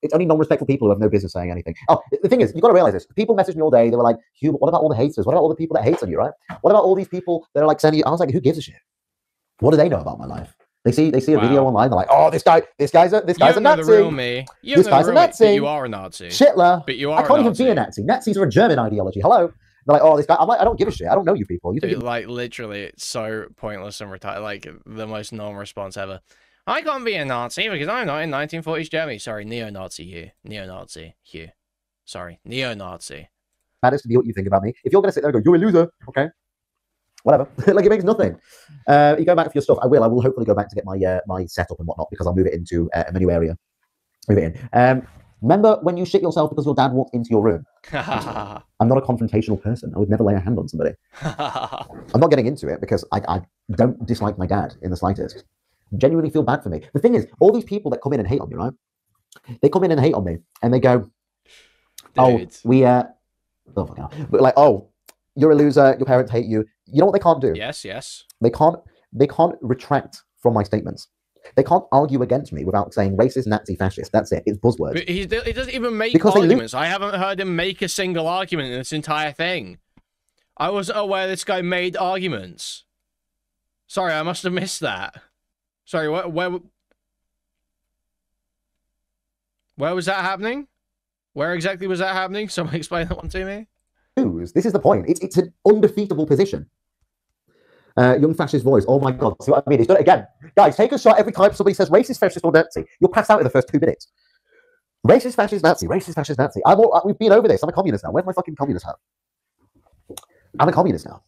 It's only non-respectful people who have no business saying anything. Oh, the thing is, you've got to realize this. People message me all day. They were like, Hugh, what about all the haters? What about all the people that hate on you, right? What about all these people that are like sending you? I was like, who gives a shit? What do they know about my life? They see a video online. They're like, oh, this guy's a Nazi. The real me. This guy's a Nazi. But you are a Nazi. Shitler. But you are. I can't even be a Nazi. Nazis are a German ideology. Hello. They're like, oh, this guy. I'm like, I don't give a shit. I don't know you people. You think like literally, it's so pointless and retired. Like the most non-response ever. I can't be a Nazi because I'm not in 1940s Germany. Sorry, neo-Nazi here. Neo-Nazi here. Sorry, neo-Nazi. Matters to be what you think about me. If you're going to sit there and go, you're a loser, okay. Whatever. Like, it makes nothing. You go back for your stuff. I will hopefully go back to get my setup and whatnot because I'll move it into a menu area. Move it in. Remember when you shit yourself because your dad walked into your room? I'm not a confrontational person. I would never lay a hand on somebody. I'm not getting into it because I don't dislike my dad in the slightest. Genuinely feel bad for me. The thing is, all these people that come in and hate on me, right? They come in and hate on me and they go, oh, but like, oh, you're a loser, your parents hate you. You know what they can't do? Yes. They can't retract from my statements. They can't argue against me without saying racist, Nazi, fascist. That's it. It's buzzwords. But he doesn't even make arguments. I haven't heard him make a single argument in this entire thing. I wasn't aware this guy made arguments. Sorry, I must have missed that. Sorry, where was that happening? Where exactly was that happening? Someone explain that one to me. This is the point. It's an undefeatable position. Young fascist voice. Oh my god. See what I mean? He's done it again. Guys, take a shot every time somebody says racist, fascist, or Nazi. You'll pass out in the first 2 minutes. Racist, fascist, Nazi. Racist, fascist, Nazi. We've been over this. I'm a communist now. Where's my fucking communist hat? I'm a communist now.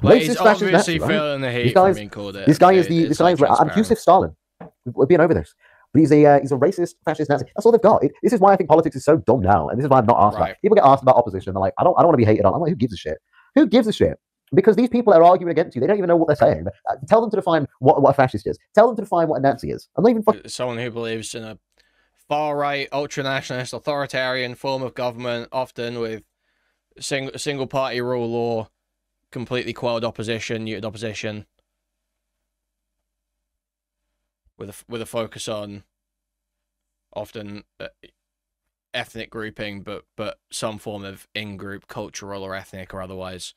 Like, he's obviously feeling the hate from being called it. This guy is I'm Yusuf Stalin. We've been over this. But he's a racist, fascist, Nazi. That's all they've got. This is why I think politics is so dumb now, and this is why I'm not asked about. People get asked about opposition. They're like, I don't want to be hated on. I'm like, who gives a shit? Who gives a shit? Because these people are arguing against you. They don't even know what they're saying. Tell them to define what a fascist is. Tell them to define what a Nazi is. I'm not even someone who believes in a far-right, ultra-nationalist, authoritarian form of government, often with single-party rule or completely quelled opposition, muted opposition, with a focus on often ethnic grouping, but some form of in-group, cultural or ethnic or otherwise,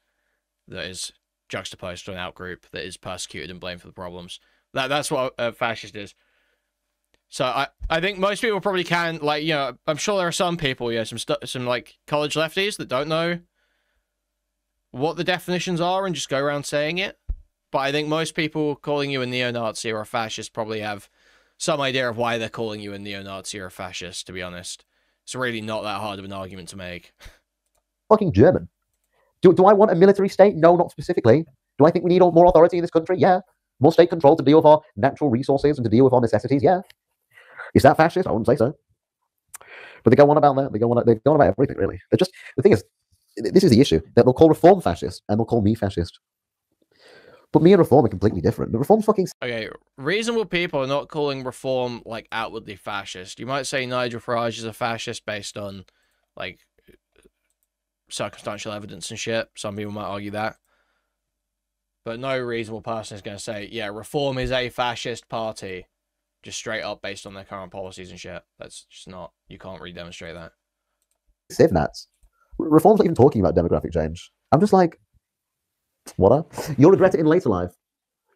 that is juxtaposed to an out-group that is persecuted and blamed for the problems. That's what a fascist is. So I think most people probably can, like, you know, I'm sure there are some people, you know, some like college lefties that don't know what the definitions are and just go around saying it. But I think most people calling you a neo-Nazi or a fascist probably have some idea of why they're calling you a neo-Nazi or a fascist, to be honest. It's really not that hard of an argument to make. Fucking German. Do I want a military state? No, not specifically. Do I think we need more authority in this country? Yeah. More state control to deal with our natural resources and to deal with our necessities? Yeah. Is that fascist? I wouldn't say so. But they go on about that. They go on about everything, really. They're just, the thing is, this is the issue, that they'll call Reform fascist and they'll call me fascist. But me and Reform are completely different. The Reform's fucking... Okay, reasonable people are not calling Reform, like, outwardly fascist. You might say Nigel Farage is a fascist based on, like, circumstantial evidence and shit. Some people might argue that. But no reasonable person is going to say, yeah, Reform is a fascist party. Just straight up based on their current policies and shit. That's just not... You can't really demonstrate that. Civ-nats. Reform's not even talking about demographic change. I'm just like, what? You'll regret it in later life.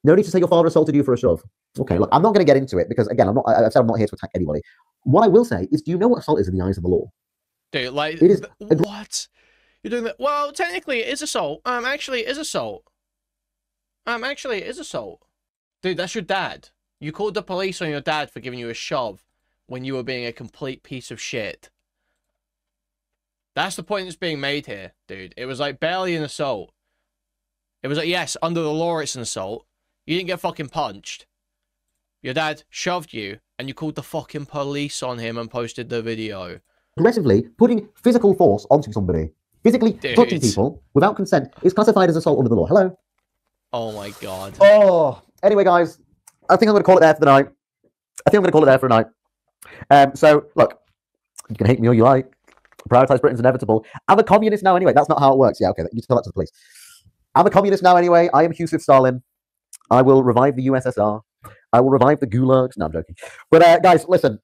No need to say your father assaulted you for a shove. Okay, look, I'm not going to get into it because, again, I've said I'm not here to attack anybody. What I will say is, do you know what assault is in the eyes of the law? Dude, like, it is what? You're doing that? Well, technically, it is assault. Actually, it is assault. Actually, it is assault. Dude, that's your dad. You called the police on your dad for giving you a shove when you were being a complete piece of shit. That's the point that's being made here, dude. It was like barely an assault. It was like, yes, under the law it's an assault. You didn't get fucking punched. Your dad shoved you, and you called the fucking police on him and posted the video. Aggressively putting physical force onto somebody. Physically touching people without consent is classified as assault under the law. Hello? Oh my god. Oh, anyway, guys, I think I'm going to call it there for the night. So, look, you can hate me all you like. Prioritise Britain's inevitable. I'm a communist now anyway. That's not how it works. Yeah, okay, you tell that to the police. I'm a communist now anyway. I am Hugh Stalin. I will revive the USSR. I will revive the gulags. No, I'm joking. But, guys, listen,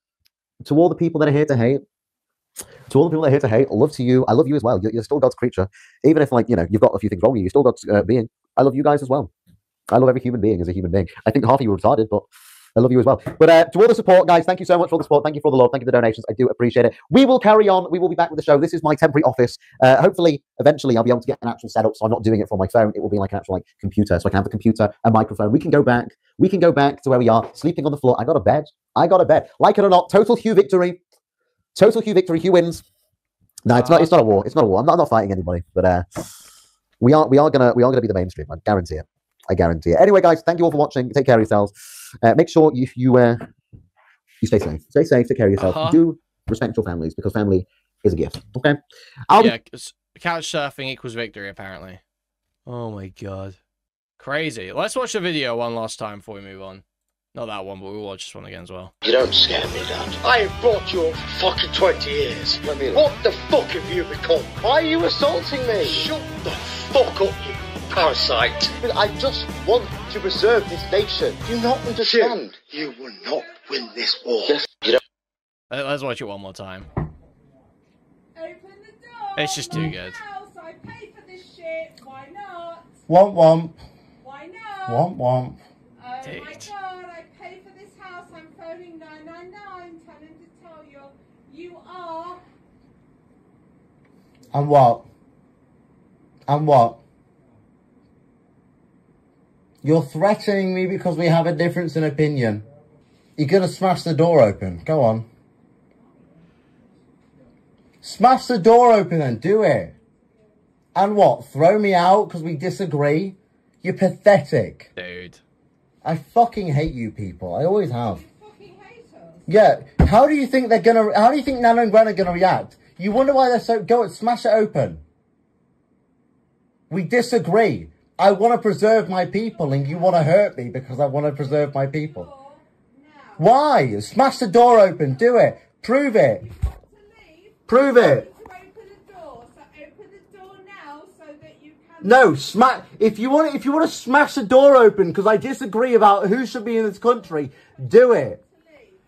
to all the people that are here to hate, love to you. I love you as well. You're still God's creature. Even if, like, you know, you've got a few things wrong with you, you're still God's being. I love you guys as well. I love every human being as a human being. I think half of you are retarded, but I love you as well. But to all the support, guys, thank you so much for the support. Thank you for the love. Thank you for the donations. I do appreciate it. We will carry on. We will be back with the show. This is my temporary office. Hopefully, eventually, I'll be able to get an actual setup, so I'm not doing it from my phone. It will be like an actual computer, so I can have the computer, a microphone. We can go back. We can go back to where we are, sleeping on the floor. I got a bed. Like it or not, total Hugh victory. Total Hugh victory. Hugh wins. No, it's not. It's not a war. It's not a war. I'm not fighting anybody. But we are gonna be the mainstream. I guarantee it. Anyway, guys, thank you all for watching. Take care of yourselves. Make sure you stay safe. Stay safe. Take care of yourself. Do respect your families because family is a gift. Okay. Couch surfing equals victory, apparently. Oh my god, crazy. Let's watch the video one last time before we move on. Not that one, but we'll watch this one again as well. You don't scare me, Dad. I have brought you up for fucking 20 years. What the fuck have you become? Why are you assaulting me? Shut the fuck up, you parasite. I just want to preserve this nation. Do you not understand? You will not win this war. You don't. Let's watch it one more time. Open the door. It's just too good. I pay for this shit. Why not? Womp womp. Why not? Womp womp. Oh my god, I pay for this house. I'm phoning 999, telling to tell you, you are. And what? And what? You're threatening me because we have a difference in opinion. You're gonna smash the door open. Go on. Smash the door open then. Do it. And what? Throw me out because we disagree? You're pathetic. Dude. I fucking hate you people. I always have. Yeah. How do you think Nana and Gran are gonna react? You wonder why they're so... Go and smash it open. We disagree. I want to preserve my people and you want to hurt me because I want to preserve my people. Why? Smash the door open. Do it. Prove it. Prove it. No, smash. If you want to smash the door open because I disagree about who should be in this country, do it.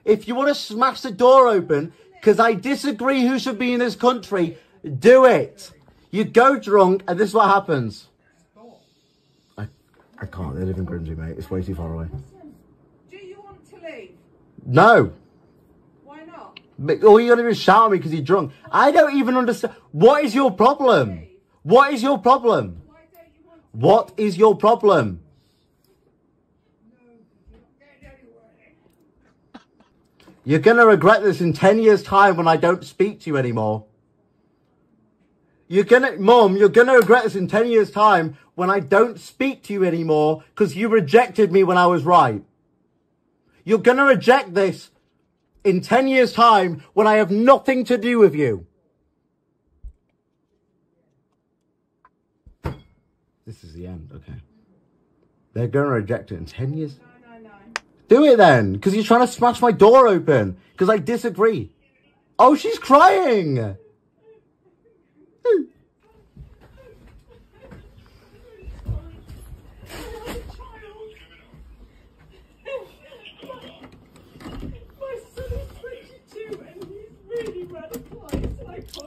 If you want to smash the door open, because I disagree who should be in this country, do it. You go drunk, and this is what happens. I can't. They live in Grimsby, mate. It's way too far away. Do you want to leave? No. Why not? But all you're going to do is shout at me because you're drunk. I don't even understand. What is your problem? What is your problem? What is your problem? You're going to regret this in 10 years' time when I don't speak to you anymore. Mom, you're going to regret this in 10 years' time when I don't speak to you anymore because you rejected me when I was right. You're going to reject this in 10 years' time when I have nothing to do with you. This is the end, okay. They're going to reject it in 10 years. No. Do it then, because you're trying to smash my door open, because I disagree. Oh, she's crying.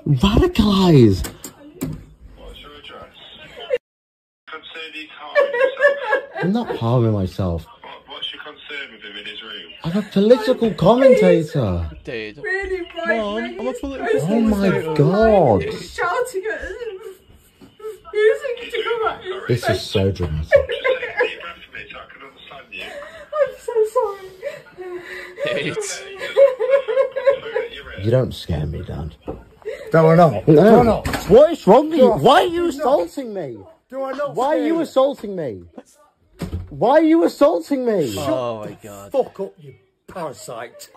Radicalized. What's your address? Concern he's harming himself. I'm not harming myself. What's your concern with him in his room? I'm a political commentator. Dude. Really right, Mom, mate. I'm a political Oh my commentator. god. He's shouting at us. Using to come at his This face. is so dramatic. Just take a deep breath for me so I can understand you. I'm so sorry. You don't scare me, Dad. Do I not? No. Do I not? What is wrong with you? Do I- Why are you do assaulting me? Do I not? Why are you assaulting me? Why are you assaulting me? Oh my god. Fuck up, you parasite.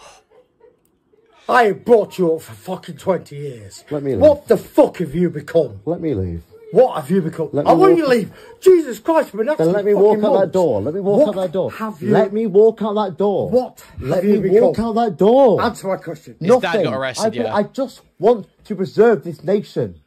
I have brought you up for fucking 20 years. Let me leave. What the fuck have you become? Let me leave. What have you become? Let me I want you walk- to leave. Jesus Christ, we're not. Then let me walk out that door. Let me walk out that door. Let me walk out that door. What Let have you me become? walk out that door. Answer my question. His dad Nothing. got arrested, yeah. I just want to preserve this nation.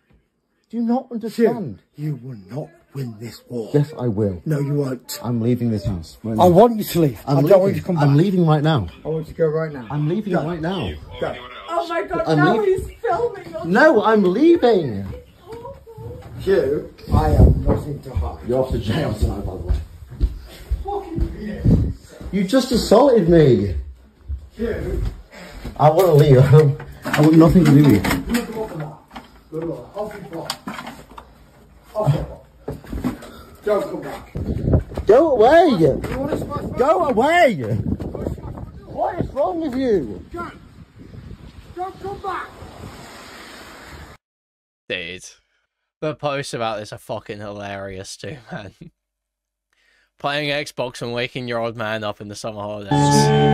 Do you not understand? You will not win this war. Yes, I will. No, you won't. I'm leaving this house. Right I now. want you to leave. I don't want you to come back. I'm leaving right now. I want you to go right now. I'm leaving right now. Go. Oh my god, I'm now leaving. he's filming us. No, I'm leaving. Hugh, I have nothing to hide. You're off to jail tonight, by the way. You just assaulted me. Hugh. I want to leave. I want nothing to do with you. Look off that. Look off you go. Off you go. Don't come back. Go away. You want to smash my Go away. What is wrong with you? Go. Don't come back. Dude. The posts about this are fucking hilarious too, man. Playing Xbox and waking your old man up in the summer holidays.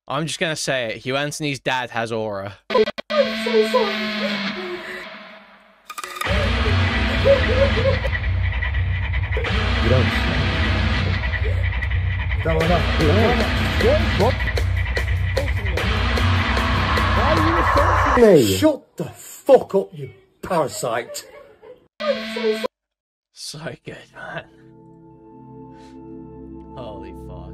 I'm just gonna say it. Hugh Anthony's dad has aura. I'm so sorry. You don't. No, we're not. What? Why are you assaulting me? Shut the fuck up, you parasite. So good, man. Holy fuck.